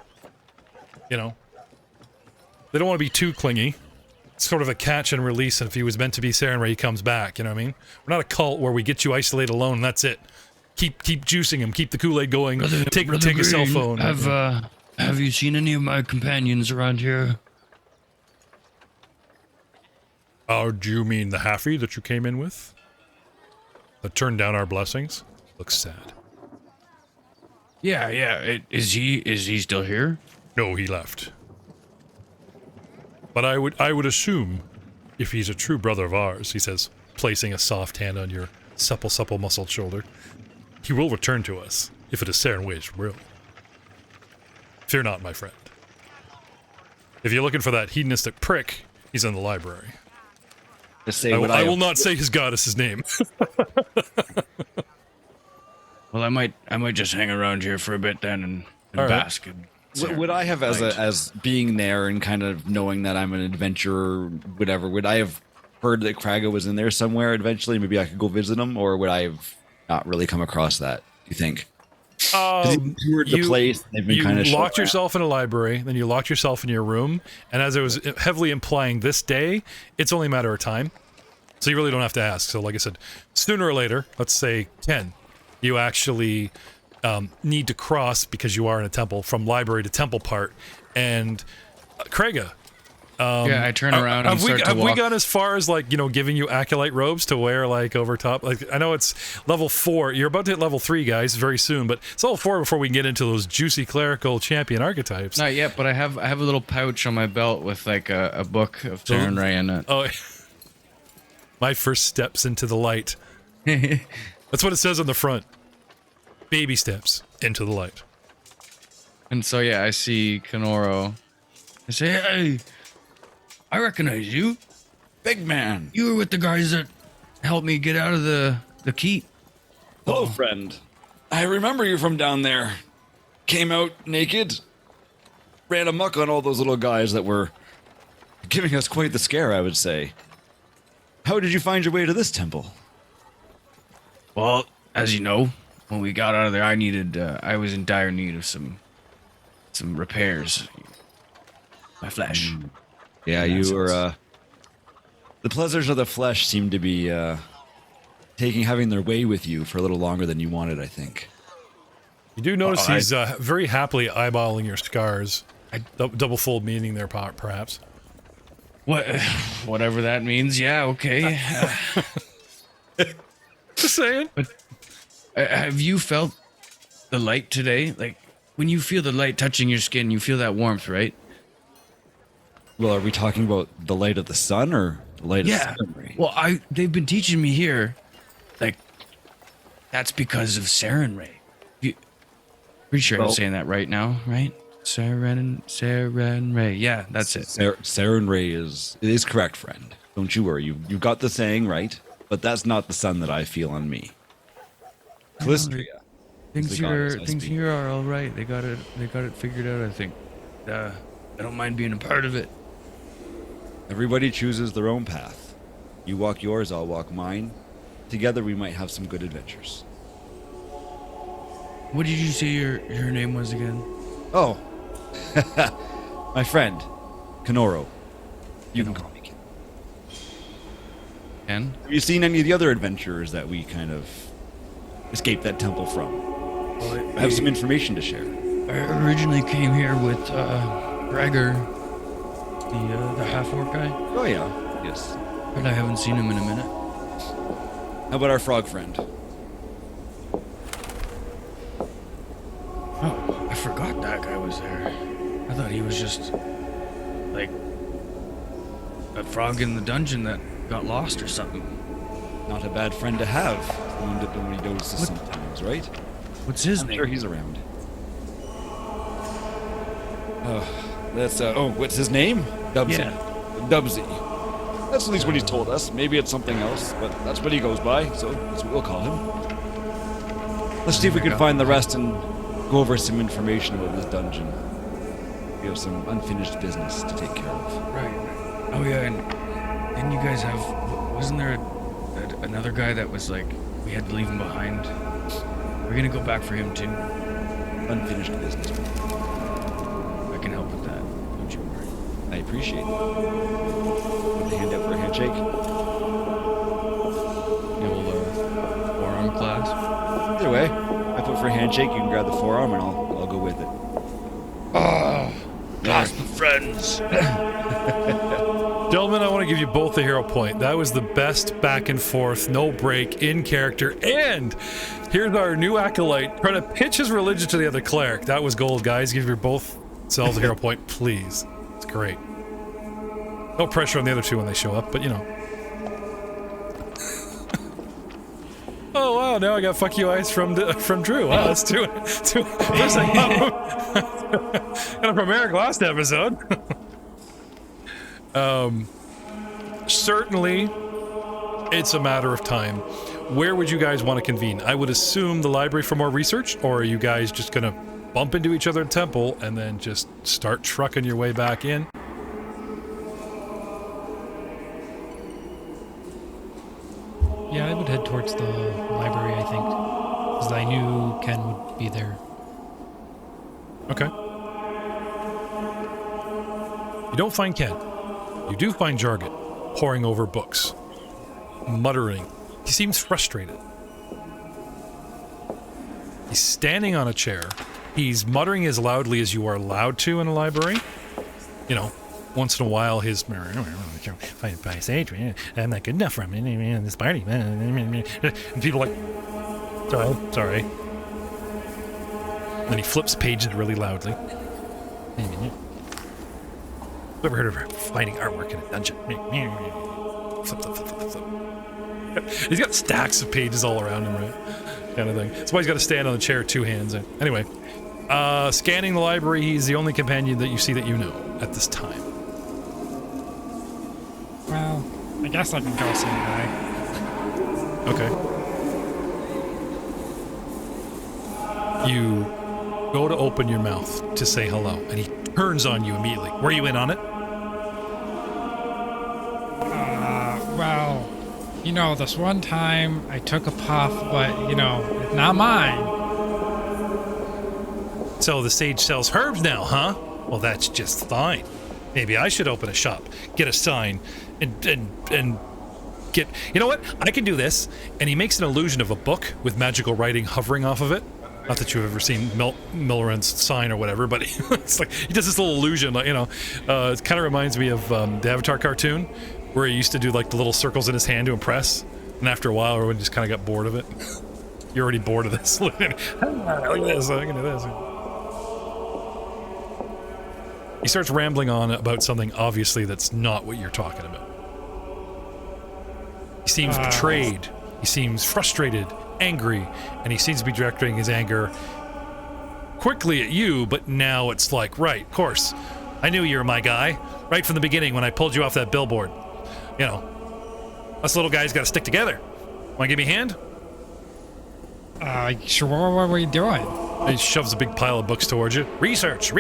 You know, they don't want to be too clingy. It's sort of a catch and release. And if he was meant to be Sarenrae, he comes back. You know what I mean? We're not a cult where we get you isolated alone and that's it. Keep juicing him. Keep the Kool-Aid going. Take a cell phone. Have you seen any of my companions around here? Oh, do you mean the halfie that you came in with? That turned down our blessings? Looks sad. Yeah. Is he still here? No, he left. But I would assume, if he's a true brother of ours, he says, placing a soft hand on your supple muscled shoulder, he will return to us, if it is Sarenrae's will. Fear not, my friend. If you're looking for that hedonistic prick, he's in the library. I will not say his goddess's name. Well, I might just hang around here for a bit then and bask. Would I have, as being there and kind of knowing that I'm an adventurer, whatever, would I have heard that Kraga was in there somewhere eventually? Maybe I could go visit him, or would I have not really come across that, do you think? You locked yourself in a library, then you locked yourself in your room, and as I was heavily implying this day, it's only a matter of time. So you really don't have to ask. So like I said, sooner or later, let's say 10, you actually need to cross, because you are in a temple, from library to temple part, and Kraga. I turn around and start to walk. Have we gone as far as, like, you know, giving you acolyte robes to wear, like, over top? Like, I know it's level 4. You're about to hit level 3, guys, very soon, but it's level 4 before we can get into those juicy clerical champion archetypes. Not yet, but I have a little pouch on my belt with, like, a book of Sarenrae in it. Oh, my first steps into the light. That's what it says on the front. Baby steps into the light. And so, yeah, I see Kenoro. I say, hey, I recognize you. Big man. You were with the guys that helped me get out of the keep. Hello, friend. I remember you from down there. Came out naked. Ran amok on all those little guys that were giving us quite the scare, I would say. How did you find your way to this temple? Well, as you know, when we got out of there, I was in dire need of some repairs. My flesh. Yeah, you were, the pleasures of the flesh seem to be, having their way with you for a little longer than you wanted, I think. You do notice he's very happily eyeballing your scars. Double fold meaning there, perhaps. Whatever that means, yeah, okay. Just saying. But have you felt the light today? Like, when you feel the light touching your skin, you feel that warmth, right? Well, are we talking about the light of the sun or the light of the sun? Well, they've been teaching me here, like, that's because of Saren Ray. Pretty sure I'm saying that right now, right? Saren Ray. Yeah, that's it. Saren Ray is correct, friend. Don't you worry. You got the saying right, but that's not the sun that I feel on me. Calistria. Things here are all right. They got it figured out, I think. I don't mind being a part of it. Everybody chooses their own path. You walk yours, I'll walk mine. Together we might have some good adventures. What did you say your name was again? Oh, my friend, Kenoro. You can call me Ken. Ken? Have you seen any of the other adventurers that we kind of escaped that temple from? Well, I have some information to share. I originally came here with Gregor, the half-orc guy. Oh yeah, yes. But I haven't seen him in a minute. How about our frog friend? Oh, I forgot that guy was there. I thought he was just, like, a frog in the dungeon that got lost or something. Not a bad friend to have. Someone that nobody notices sometimes, right? What's his I'm name? sure he's around. What's his name? Dubsie. Yeah. Dubsie. That's at least what he's told us. Maybe it's something else, but that's what he goes by, so that's what we'll call him. Let's see if we can find the rest and go over some information about this dungeon. We have some unfinished business to take care of. Right. Oh yeah, and didn't you guys have? Wasn't there another guy that was like we had to leave him behind? We're gonna go back for him too. Unfinished business. I can help with that. Don't you worry. I appreciate it. Want to hand out for a handshake? The old forearm clasp. Either way, I put for a handshake. You can grab the forearm, and I'll go with it. Clasp of friends. Gentlemen, I want to give you both a hero point. That was the best back and forth, no break, in character. And here's our new acolyte trying to pitch his religion to the other cleric. That was gold, guys. Give your both selves a hero point, please. It's great. No pressure on the other two when they show up, but you know. Oh wow! Now I got fuck you eyes from Drew. Wow, that's two. First I got him from Eric last episode. Certainly, it's a matter of time. Where would you guys want to convene? I would assume the library for more research, or are you guys just gonna bump into each other at temple and then just start trucking your way back in? Yeah, I would head towards the library, I think, because I knew Ken would be there. Okay. You don't find Ken. You do find Jarget, poring over books, muttering. He seems frustrated. He's standing on a chair. He's muttering as loudly as you are allowed to in a library. You know, once in a while his by sage, I'm not good enough for him in this party. And people are like, sorry. Then he flips pages really loudly. Ever heard of finding artwork in a dungeon? Flip. He's got stacks of pages all around him, right? Kind of thing. That's why he's got to stand on the chair with two hands. Anyway, scanning the library, he's the only companion that you see that you know at this time. Well, I guess I can go say hi. Okay. You go to open your mouth to say hello, and he turns on you immediately. Were you in on it? Well, you know, this one time I took a puff, but, you know, it's not mine. So the sage sells herbs now, huh? Well, that's just fine. Maybe I should open a shop, get a sign, and get... You know what? I can do this. And he makes an illusion of a book with magical writing hovering off of it. Not that you've ever seen Milren's sign or whatever, but it's like he does this little illusion, like, you know. It kind of reminds me of the Avatar cartoon, where he used to do like the little circles in his hand to impress. And after a while, everyone just kind of got bored of it. You're already bored of this. Look at this. I can do this. He starts rambling on about something obviously that's not what you're talking about. He seems betrayed. He seems frustrated, angry, and he seems to be directing his anger quickly at you, but now it's like, right, of course. I knew you were my guy, right from the beginning when I pulled you off that billboard. You know, us little guys gotta stick together. Wanna give me a hand? Sure, what were you doing? He shoves a big pile of books towards you. Research!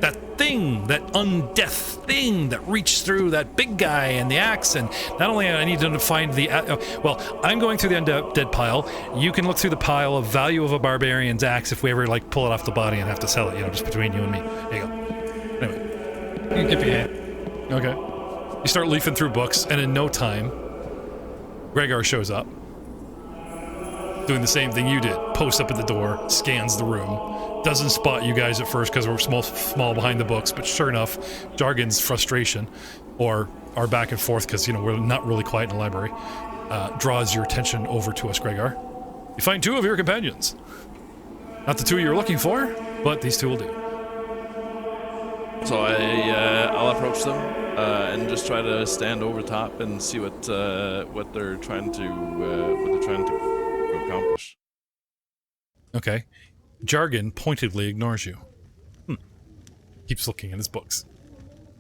That thing, that undeath thing that reached through that big guy and the axe, and not only I need to find the... well, I'm going through the undead pile. You can look through the pile of value of a barbarian's axe if we ever, like, pull it off the body and have to sell it, you know, just between you and me. There you go. Anyway. You give me a hand. Okay. You start leafing through books, and in no time, Gregor shows up. Doing the same thing you did. Posts up at the door, scans the room, doesn't spot you guys at first because we're small behind the books, but sure enough, Jargon's frustration, or our back and forth because, you know, we're not really quiet in the library, draws your attention over to us, Gregor. You find two of your companions. Not the two you're looking for, but these two will do. So I'll approach them and just try to stand over top and see what they're trying to accomplish. Okay. Jargon pointedly ignores you. Keeps looking at his books.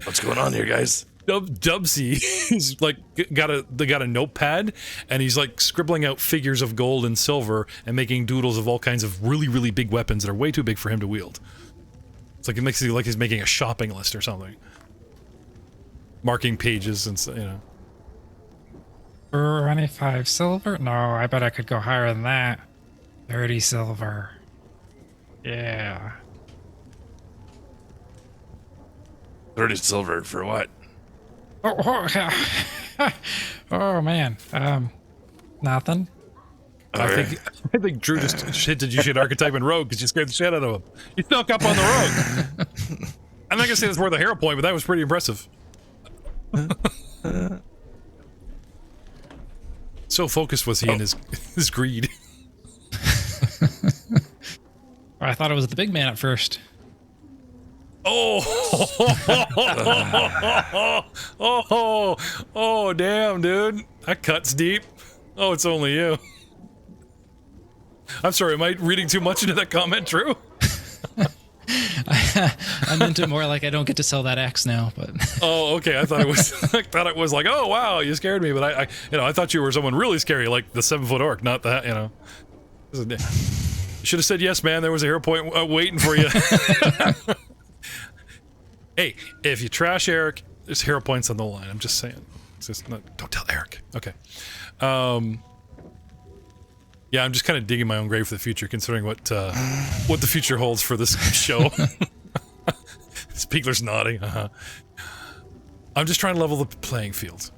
What's going on here, guys? Dubsie is like got a notepad, and he's like scribbling out figures of gold and silver and making doodles of all kinds of really, really big weapons that are way too big for him to wield. It's like it makes it like he's making a shopping list or something. Marking pages and, you know. 25 silver? No, I bet I could go higher than that. 30 silver. Yeah. 30 silver for what? Oh man. Nothing. I think Drew just hinted you should archetype in rogue because you scared the shit out of him. You snuck up on the rogue. I'm not gonna say that's worth a hero point, but that was pretty impressive. So focused was he in his greed. I thought it was the big man at first. Oh, damn, dude. That cuts deep. Oh, it's only you. I'm sorry, am I reading too much into that comment, Drew? I meant it more like I don't get to sell that axe now, but... Oh, okay. I thought it was like, oh wow, you scared me, but I thought you were someone really scary, like the 7-foot orc, not that, you know. You should have said yes, man. There was a hero point waiting for you. Hey, if you trash Eric, there's hero points on the line. I'm just saying. It's just not, don't tell Eric. Okay. Yeah, I'm just kind of digging my own grave for the future, considering what the future holds for this show. Spiegler's nodding. I'm just trying to level the playing field.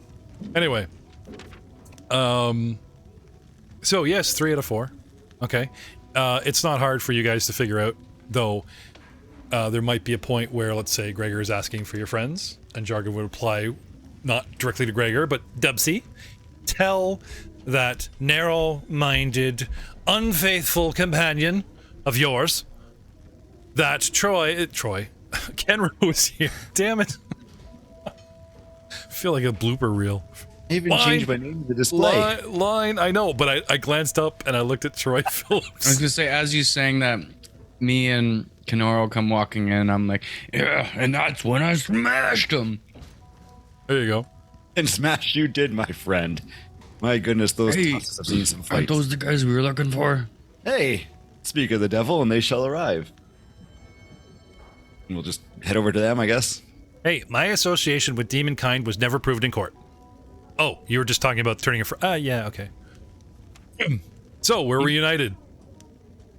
Anyway. So yes, 3 out of 4. Okay. It's not hard for you guys to figure out, though. There might be a point where, let's say, Gregor is asking for your friends, and Jargon would apply not directly to Gregor, but Dubsie. Tell that narrow-minded, unfaithful companion of yours that Kenro is here. Damn it. I feel like a blooper reel. I even changed my name to the display. Line, I know, but I glanced up and I looked at Troy Phillips. I was gonna say, as you saying that, me and Kenoro come walking in, I'm like, yeah, and that's when I smashed him. There you go. And smash you did, my friend. My goodness, those tosses have seen some Aren't fights. those the guys we were looking for? Hey, speak of the devil, and they shall arrive. And we'll just head over to them, I guess. Hey, my association with demonkind was never proved in court. Oh, you were just talking about turning it yeah, okay. So, we're reunited.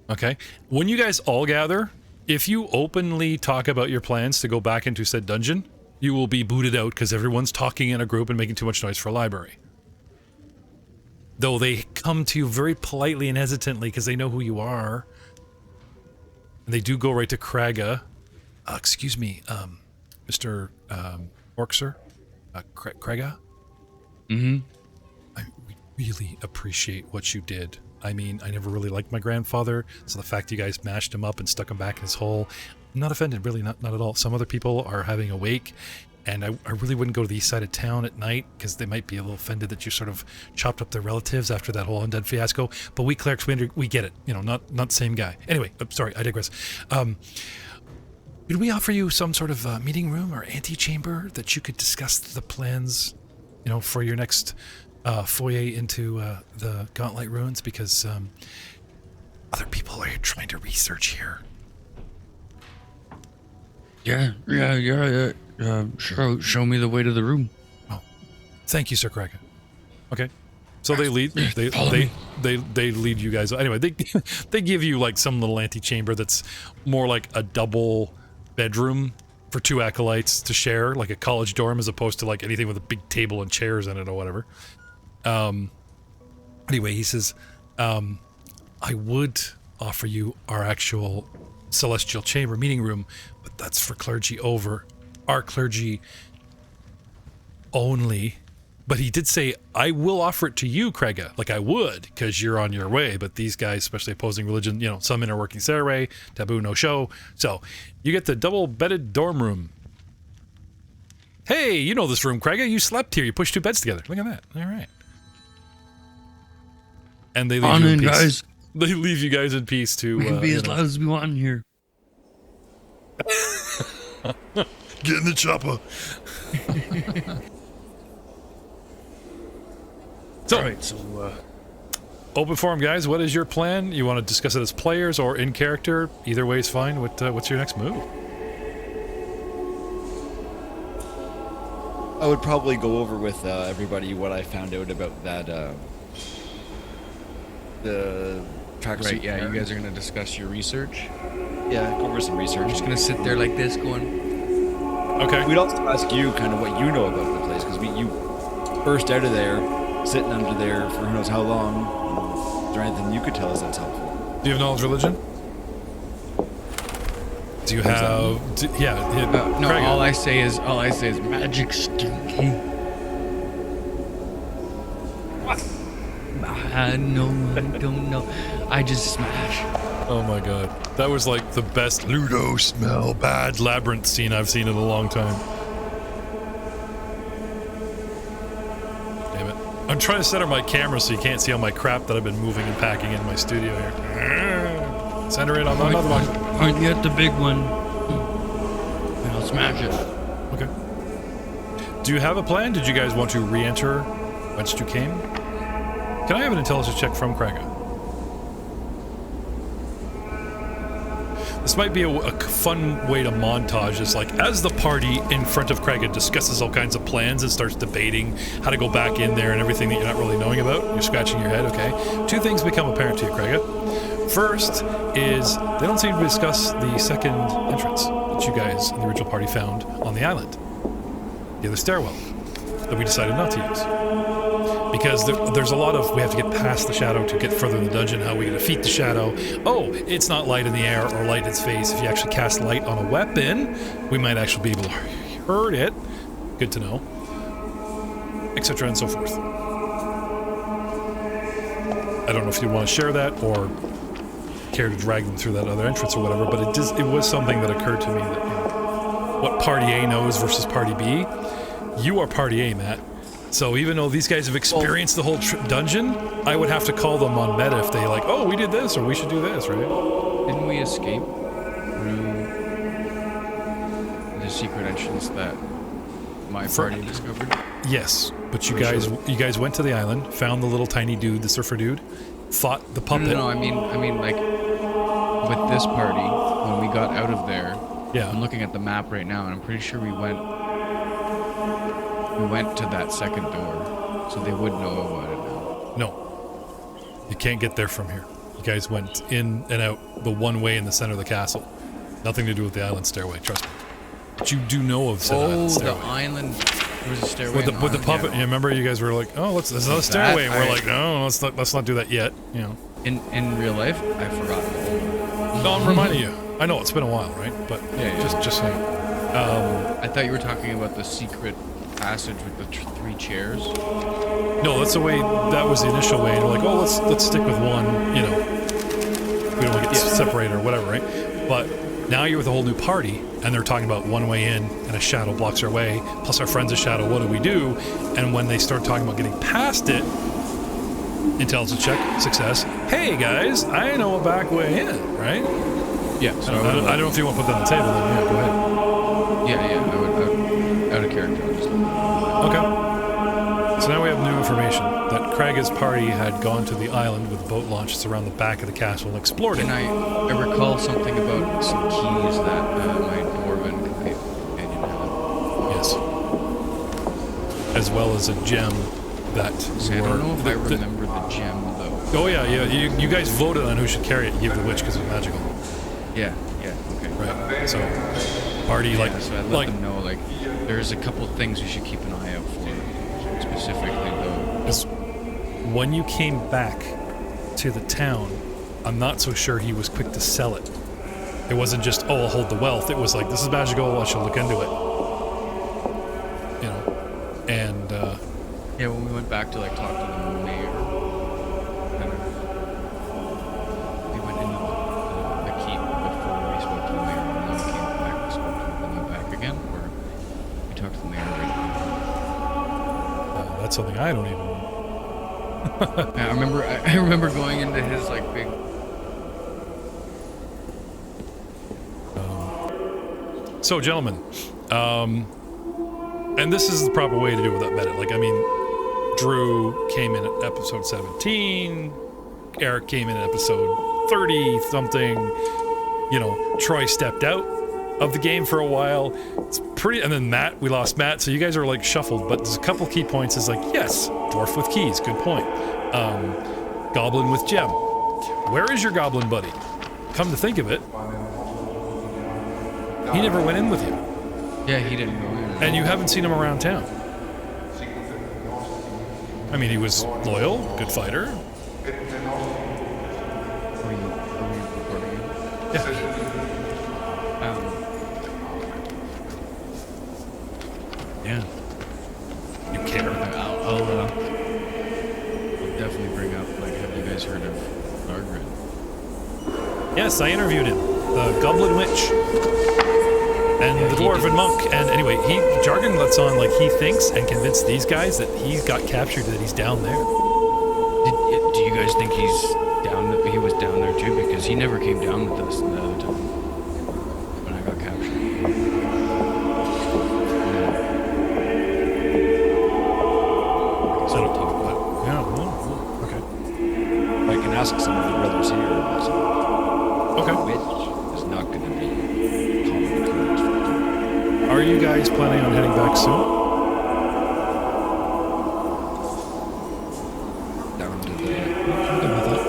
Okay. When you guys all gather, if you openly talk about your plans to go back into said dungeon, you will be booted out because everyone's talking in a group and making too much noise for a library. Though they come to you very politely and hesitantly because they know who you are. And they do go right to Kraga. Excuse me, Mr. Orkser? Kraga? Mm-hmm. I really appreciate what you did. I mean, I never really liked my grandfather, so the fact you guys mashed him up and stuck him back in his hole, I'm not offended, really, not at all. Some other people are having a wake, and I really wouldn't go to the east side of town at night, because they might be a little offended that you sort of chopped up their relatives after that whole undead fiasco, but we clerics, we get it, you know, not the same guy. Anyway, I'm sorry, I digress. Could we offer you some sort of meeting room or antechamber that you could discuss the plans, you know, for your next foyer into the Gauntlet Ruins? Because other people are trying to research here. Yeah. Show me the way to the room. Oh, thank you, Sir Kraken. Okay, so they lead they lead you guys. Anyway, they give you like some little antechamber that's more like a double bedroom for 2 acolytes to share, like a college dorm, as opposed to like anything with a big table and chairs in it or whatever. Anyway, he says, I would offer you our actual celestial chamber meeting room, but that's for clergy over. Our clergy only. But he did say, I will offer it to you, Krega. Like I would, because you're on your way. But these guys, especially opposing religion, you know, some inner working Saturday, taboo, no show. So you get the double-bedded dorm room. Hey, you know this room, Krega. You slept here. You pushed 2 beds together. Look at that. All right. And they leave you in peace. Guys. They leave you guys in peace to... We can be as loud as we want in here. Get in the chopper. So, open forum, guys. What is your plan? You want to discuss it as players or in character? Either way is fine. What's your next move? I would probably go over with everybody what I found out about that the tracksuit. Right, yeah, you guys are going to discuss your research? Yeah, go over some research. I'm just going to sit there like this going... Okay. We'd also ask you kind of what you know about the place, because you burst out of there, sitting under there for who knows how long. Is there anything you could tell us that's helpful? Do you have knowledge religion? Do you have... no, Craig. all I say is magic stinky. What? No, I don't know. I just smash. Oh my god. That was like the best Ludo smell bad labyrinth scene I've seen in a long time. Damn it. I'm trying to center my camera so you can't see all my crap that I've been moving and packing in my studio here. Center it on another one. Point you at the big one. And I'll smash it. Okay. Do you have a plan? Did you guys want to re-enter whence you came? Can I have an intelligence check from Kraga? This might be a fun way to montage. It's like, as the party in front of Kraga discusses all kinds of plans and starts debating how to go back in there and everything that you're not really knowing about, you're scratching your head, okay? 2 things become apparent to you, Kraga. First is they don't seem to discuss the second entrance that you guys in the original party found on the island. The other stairwell that we decided not to use. Because there's a lot of, we have to get past the shadow to get further in the dungeon. How we defeat the shadow. Oh, it's not light in the air or light in its face. If you actually cast light on a weapon, we might actually be able to hurt it. Good to know. Etc. and so forth. I don't know if you want to share that or care to drag them through that other entrance or whatever, but it was something that occurred to me that, you know, what Party A knows versus Party B. You are Party A, Matt. So even though these guys have experienced the whole dungeon, I would have to call them on meta if they like, oh, we did this or we should do this, right? Didn't we escape through the secret entrance that my party discovered? Yes, but you guys went to the island, found the little tiny dude, the surfer dude, fought the puppet. No, I mean, like, with this party, when we got out of there, Yeah. I'm looking at the map right now, and I'm pretty sure we went to that second door, so they would know about it now. No, you can't get there from here. You guys went in and out the one way in the center of the castle. Nothing to do with the island stairway, trust me. But you do know of said island stairway. The island. There was a stairway With the puppet. You remember you guys were like, oh, there's another stairway. And we're like, no, let's not do that yet. You know. In real life, I forgot. No, I'm reminding you. I know it's been a while, right? But just saying. I thought you were talking about the secret passage with the 3 chairs. No, that's the way. That was the initial way. And we're like, oh, let's stick with one. You know, we don't want to get separated or whatever, right? But now you're with a whole new party, and they're talking about one way in, and a shadow blocks our way. Plus, our friend's a shadow. What do we do? And when they start talking about getting past it, intelligence check, success. Hey guys, I know a back way in, right? Yeah. So I don't know if you want to put that on the table. Then yeah, go ahead. Yeah. I would out of character. I'll just Okay. So now we have new information that Craiga's party had gone to the island with boat launches around the back of the castle and explored it. And I recall something about some keys that my dwarven companion had. Yes. As well as a gem that. See, I don't know if I remember the gem though. Oh yeah. You guys voted on who should carry it and give it to which because it was magical. Yeah. Okay. Right. So, party so I let them know like there's a couple things you should keep an eye out for. Specifically though, because when you came back to the town, I'm not so sure he was quick to sell it. It wasn't just, oh, I'll hold the wealth. It was like, this is magical, I should look into it. You know, and yeah, when we went back to like talk to the mayor, we went into the keep before we spoke to the mayor, and then we came back and spoke to him, and went back again, or we talked to the mayor right now. That's something I don't even know. Yeah, I remember going into his like big. So, gentlemen, and this is the proper way to do it without meta. Like, I mean, Drew came in at episode 17, Eric came in at episode 30 something. You know, Troy stepped out of the game for a while. It's pretty, and then Matt, we lost Matt, so you guys are like shuffled, but there's a couple key points. Is like, yes, dwarf with keys, good point. Goblin with gem. Where is your goblin buddy? Come to think of it, he never went in with you. Yeah, he didn't go in. And you haven't seen him around town. I mean, he was loyal, good fighter. Are we recording it? Yeah. Yeah. You care. I'll definitely bring up, like, have you guys heard of Margaret? Yes, I interviewed him. The Goblin Witch. And the Dwarven Monk. And anyway, Jargon lets on like he thinks and convinced these guys that he got captured, that he's down there. Do you guys think he's down? He was down there too, because he never came down with us the other time when I got captured. So talk about it. Yeah, well, okay. I can ask some of the brothers here about something. Okay. Which is not going to be common occurrence for them. Are you guys planning on heading back soon? Down to the... I'm good with that.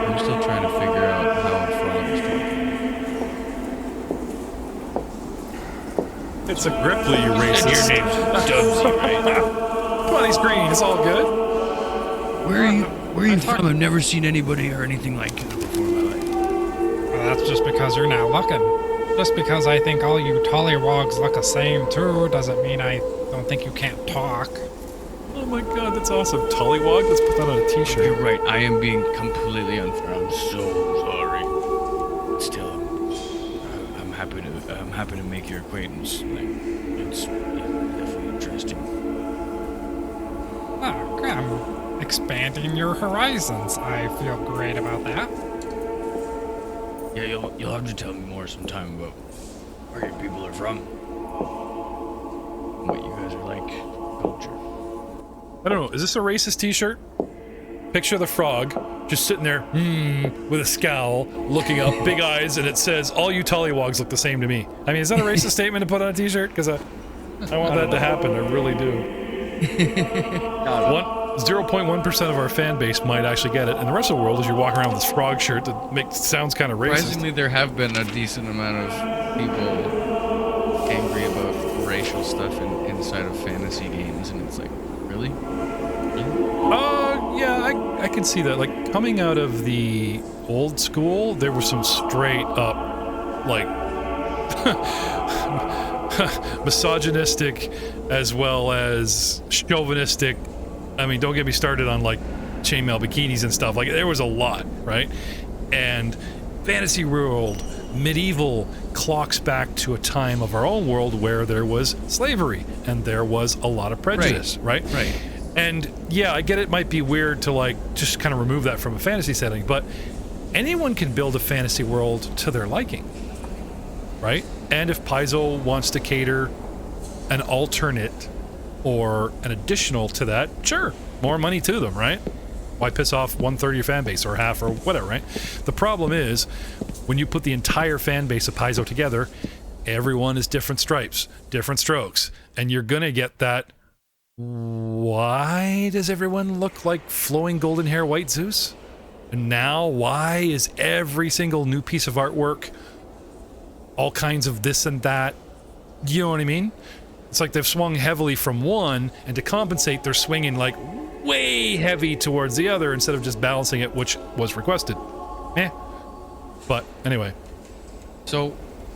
I'm still trying to figure out how Frog is talking. It's a Gripply, you racist. Your name's Dubsie, right? Come on, he's green. It's all good. Where are you from? I've never seen anybody or anything like you before in my life. Well, that's just because you're not looking. Just because I think all you tollywogs look the same too doesn't mean I don't think you can't talk. Oh my god, that's awesome. Tollywog, let's put that on a t-shirt. You're right. I am being completely unfair. I'm so sorry. Still, I'm happy to make your acquaintance. Like, it's definitely interesting. Oh, come. Expanding your horizons. I feel great about that. Yeah, you'll have to tell me more sometime about where your people are from. what you guys are like. Culture. I don't know. Is this a racist T-shirt? Picture the frog just sitting there, with a scowl, looking up, big eyes, and it says, "All you tollywogs look the same to me." I mean, is that a racist statement to put on a T-shirt? Because I want that to happen. I really do. 0.1% of our fan base might actually get it, and the rest of the world is you're walking around with this frog shirt that sounds kind of racist. Surprisingly, there have been a decent amount of people angry about racial stuff inside of fantasy games, and it's like, really? Yeah, I can see that. Like, coming out of the old school, there was some straight up, like, misogynistic as well as chauvinistic. I mean, don't get me started on, like, chainmail bikinis and stuff. Like, there was a lot, right? And fantasy world, medieval, clocks back to a time of our own world where there was slavery and there was a lot of prejudice, right? Right. And yeah, I get it might be weird to, like, just kind of remove that from a fantasy setting, but anyone can build a fantasy world to their liking, right? And if Paizo wants to cater an alternate or an additional to that, sure, more money to them, right? Why piss off 1/3 of your fan base or half or whatever, right? The problem is when you put the entire fan base of Paizo together, everyone is different stripes, different strokes, and you're gonna get that. Why does everyone look like flowing golden hair white Zeus? And now why is every single new piece of artwork all kinds of this and that? You know what I mean? It's like they've swung heavily from one, and to compensate, they're swinging like way heavy towards the other instead of just balancing it, which was requested. But anyway. So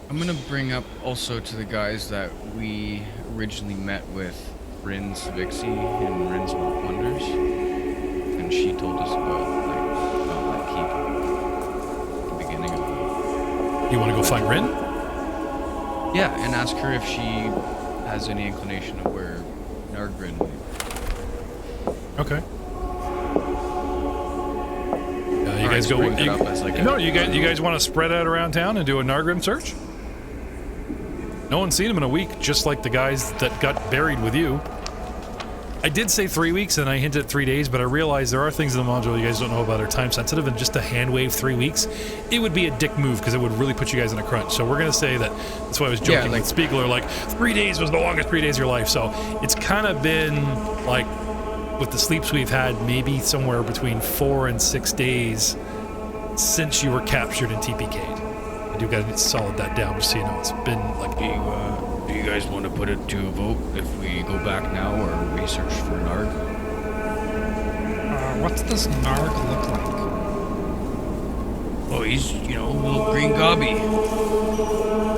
I'm gonna bring up also to the guys that we originally met with Rin's Vixie and Rin's Wonders, and she told us about like Keep at the beginning of the. You want to go find Rin? Yeah, and ask her if she has any inclination of where Nardgrin lives. Okay. You guys go. You guys want to spread out around town and do a Nargrim search? No one's seen him in a week, just like the guys that got buried with you. I did say 3 weeks, and I hinted at 3 days, but I realized there are things in the module you guys don't know about are time sensitive, and just to hand wave 3 weeks, it would be a dick move because it would really put you guys in a crunch. So we're gonna say that. That's why I was joking with Spiegler. Like 3 days was the longest 3 days of your life. So it's kind of been like with the sleeps we've had, maybe somewhere between 4 and 6 days since you were captured and TPK'd. I do gotta solid that down just so you know it's been like. Do you guys want to put it to a vote if we go back now or research for Narg? What's this Narg look like? Oh, he's, a little green gobby.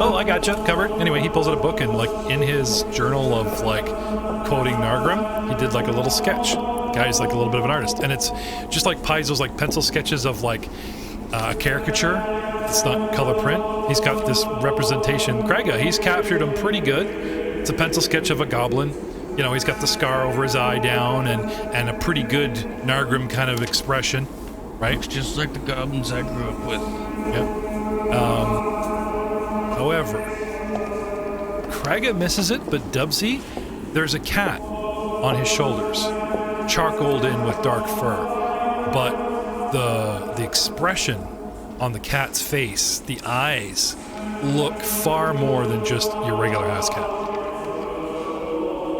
Oh, I gotcha. Covered. Anyway, he pulls out a book and, like, in his journal of, like, quoting Nargrim, he did, like, a little sketch. The guy's, like, a little bit of an artist. And it's just like Paizo's, like, pencil sketches of, like, a caricature. It's not color print. He's got this representation. Kraga, he's captured him pretty good. It's a pencil sketch of a goblin. He's got the scar over his eye down and a pretty good Nargrim kind of expression, right? Looks just like the goblins I grew up with. Yeah. However, Kraga misses it, but Dubsie, there's a cat on his shoulders, charcoaled in with dark fur, but the expression on the cat's face, the eyes, look far more than just your regular house cat.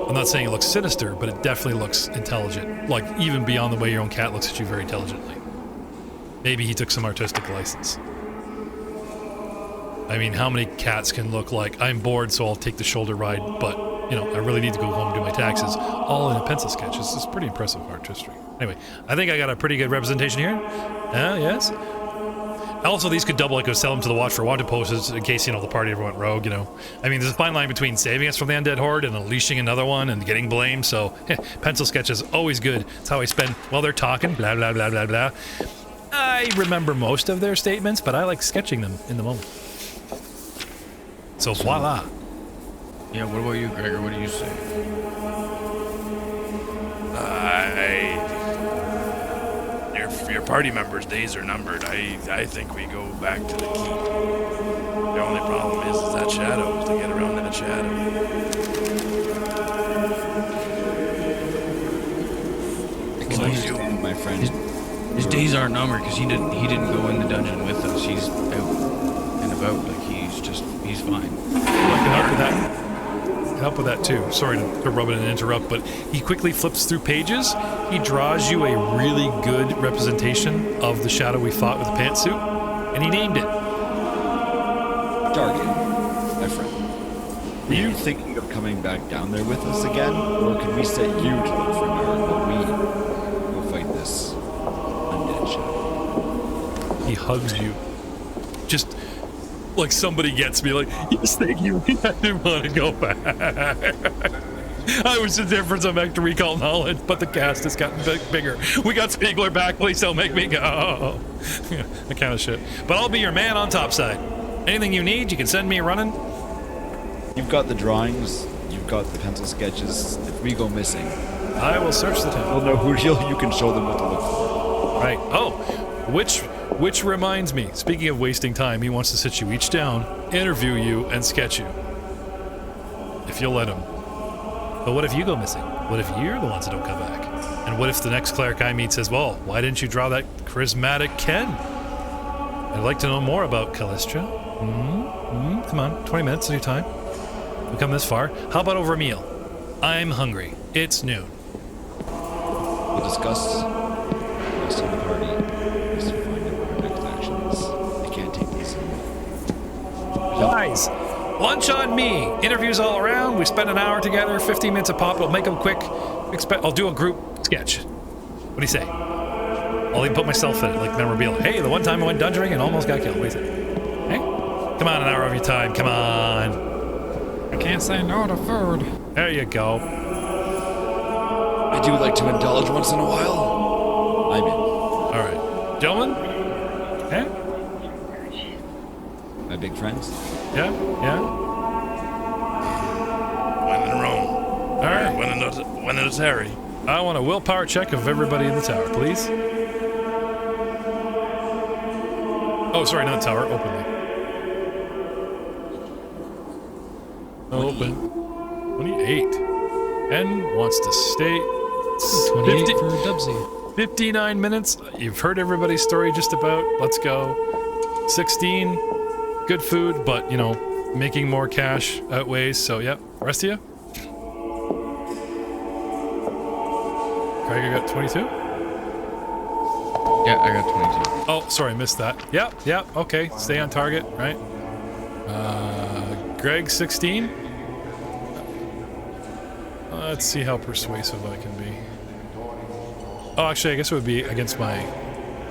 I'm not saying it looks sinister, but it definitely looks intelligent, like even beyond the way your own cat looks at you very intelligently. Maybe he took some artistic license. I mean, how many cats can look like, I'm bored, so I'll take the shoulder ride, but, I really need to go home and do my taxes, all in a pencil sketch. It's pretty impressive artistry. Anyway, I think I got a pretty good representation here. Yes. Also, these could double. I could sell them to the Watch for Wanted posters in case, the party ever went rogue, I mean, there's a fine line between saving us from the undead horde and unleashing another one and getting blamed, so, pencil sketch is always good. It's how I spend while they're talking, blah, blah, blah, blah, blah. I remember most of their statements, but I like sketching them in the moment. So voila. Yeah, what about you, Gregor? What do you say? Your party members' days are numbered. I think we go back to the keep. The only problem is that shadow, to get around that shadow. His days aren't numbered because he didn't go in the dungeon with us. He's out and about. Like he's fine. I can help with that. Help with that too. Sorry to rub it and interrupt, but he quickly flips through pages. He draws you a really good representation of the shadow we fought with the pantsuit, and he named it. Dargan, my friend. Were you thinking of coming back down there with us again, or can we set you to look for Narg while we go fight this undead shadow? He hugs you. Just like somebody gets me, like, yes, thank you. I didn't want to go back. I was the difference of extra recall knowledge, but the cast has gotten bigger. We got Spiegler back, please don't make me go. That kind of shit. But I'll be your man on topside. Anything you need, you can send me running. You've got the drawings, you've got the pencil sketches. If we go missing, I will search the town. we'll know who you can show them what to look for. Right. Oh, which reminds me, speaking of wasting time, he wants to sit you each down, interview you, and sketch you. If you'll let him. But what if you go missing? What if you're the ones that don't come back? And what if the next cleric I meet says, well, why didn't you draw that charismatic Ken? I'd like to know more about Callistra. Come on, 20 minutes of your time. We come this far. How about over a meal? I'm hungry. It's noon. We'll discuss the rest of the party as to find out what our next action is. I can't take this anymore. Guys, lunch on me. Interviews all around. We spend an hour together, 15 minutes a pop. We'll make them quick. I'll do a group sketch. What do you say? I'll even put myself in it, like memorabilia. Hey, the one time I went dungeoning and almost got killed. What do you say? Hey? Come on, an hour of your time. Come on. I can't say no to food. There you go. I do like to indulge once in a while. I'm in. All right. Gentlemen? Okay? My big friends. Yeah? Yeah? When in Rome. All right. When in a Terry. I want a willpower check of everybody in the tower, please. Oh, sorry, not tower. Openly. Open. 28. And wants to stay. 28 for Dubsie. 59 minutes. You've heard everybody's story just about. Let's go. 16. Good food, but, you know, making more cash outweighs. So, yep. Rest of you? Craig, got 22? Yeah, I got 22. Oh, sorry, missed that. Yep, okay. Stay on target, right? Greg, 16. Let's see how persuasive I can be. Oh, actually, I guess it would be against my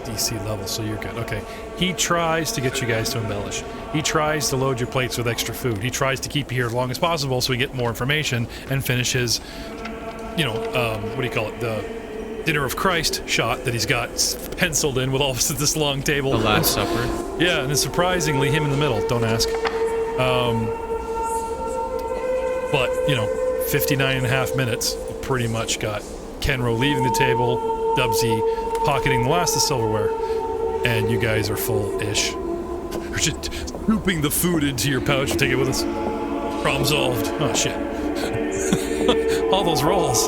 DC level, so you're good. Okay. He tries to get you guys to embellish. He tries to load your plates with extra food. He tries to keep you here as long as possible so we get more information and finish his, you know, what do you call it? The Dinner of Christ shot that he's got penciled in with all of this long table. The Last Supper. Yeah, and then surprisingly, him in the middle. Don't ask. But, you know, 59 and a half minutes, you pretty much got Kenro leaving the table, Dubsie pocketing the last of the silverware, and you guys are full-ish. You're just scooping the food into your pouch and take it with us. Problem solved. Oh, shit. All those rolls.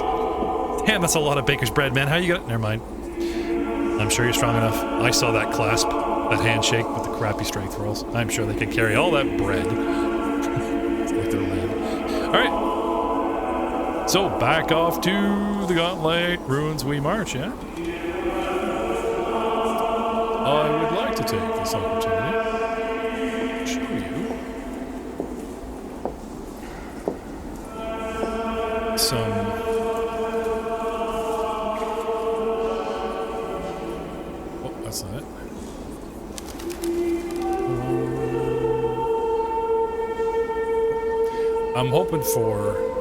Damn, that's a lot of baker's bread, man. How you got it? Never mind. I'm sure you're strong enough. I saw that clasp, that handshake with the crappy strength rolls. I'm sure they can carry all that bread. It's like they're lead. All right. So back off to the Gauntlet Ruins we march, yeah? I would like to take this opportunity to show you some that's not it. I'm hoping for.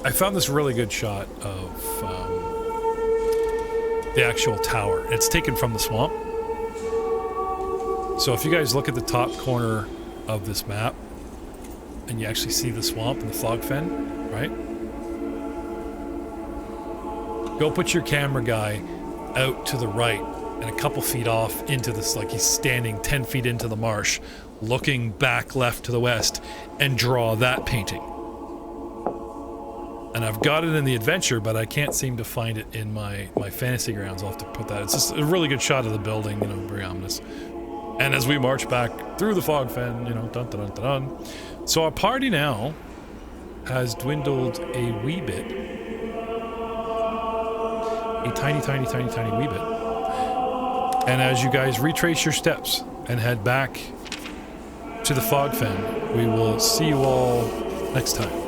I found this really good shot of the actual tower. It's taken from the swamp. So if you guys look at the top corner of this map, and you actually see the swamp and the fog fen, right? Go put your camera guy out to the right and a couple feet off into this, like he's standing 10 feet into the marsh, looking back left to the west, and draw that painting. And I've got it in the adventure, but I can't seem to find it in my fantasy grounds. I'll have to put that. It's just a really good shot of the building, you know, very ominous. And as we march back through the fog fen, you know, dun dun dun dun dun. So our party now has dwindled a wee bit. A tiny, tiny, tiny, tiny wee bit. And as you guys retrace your steps and head back to the fog fen, we will see you all next time.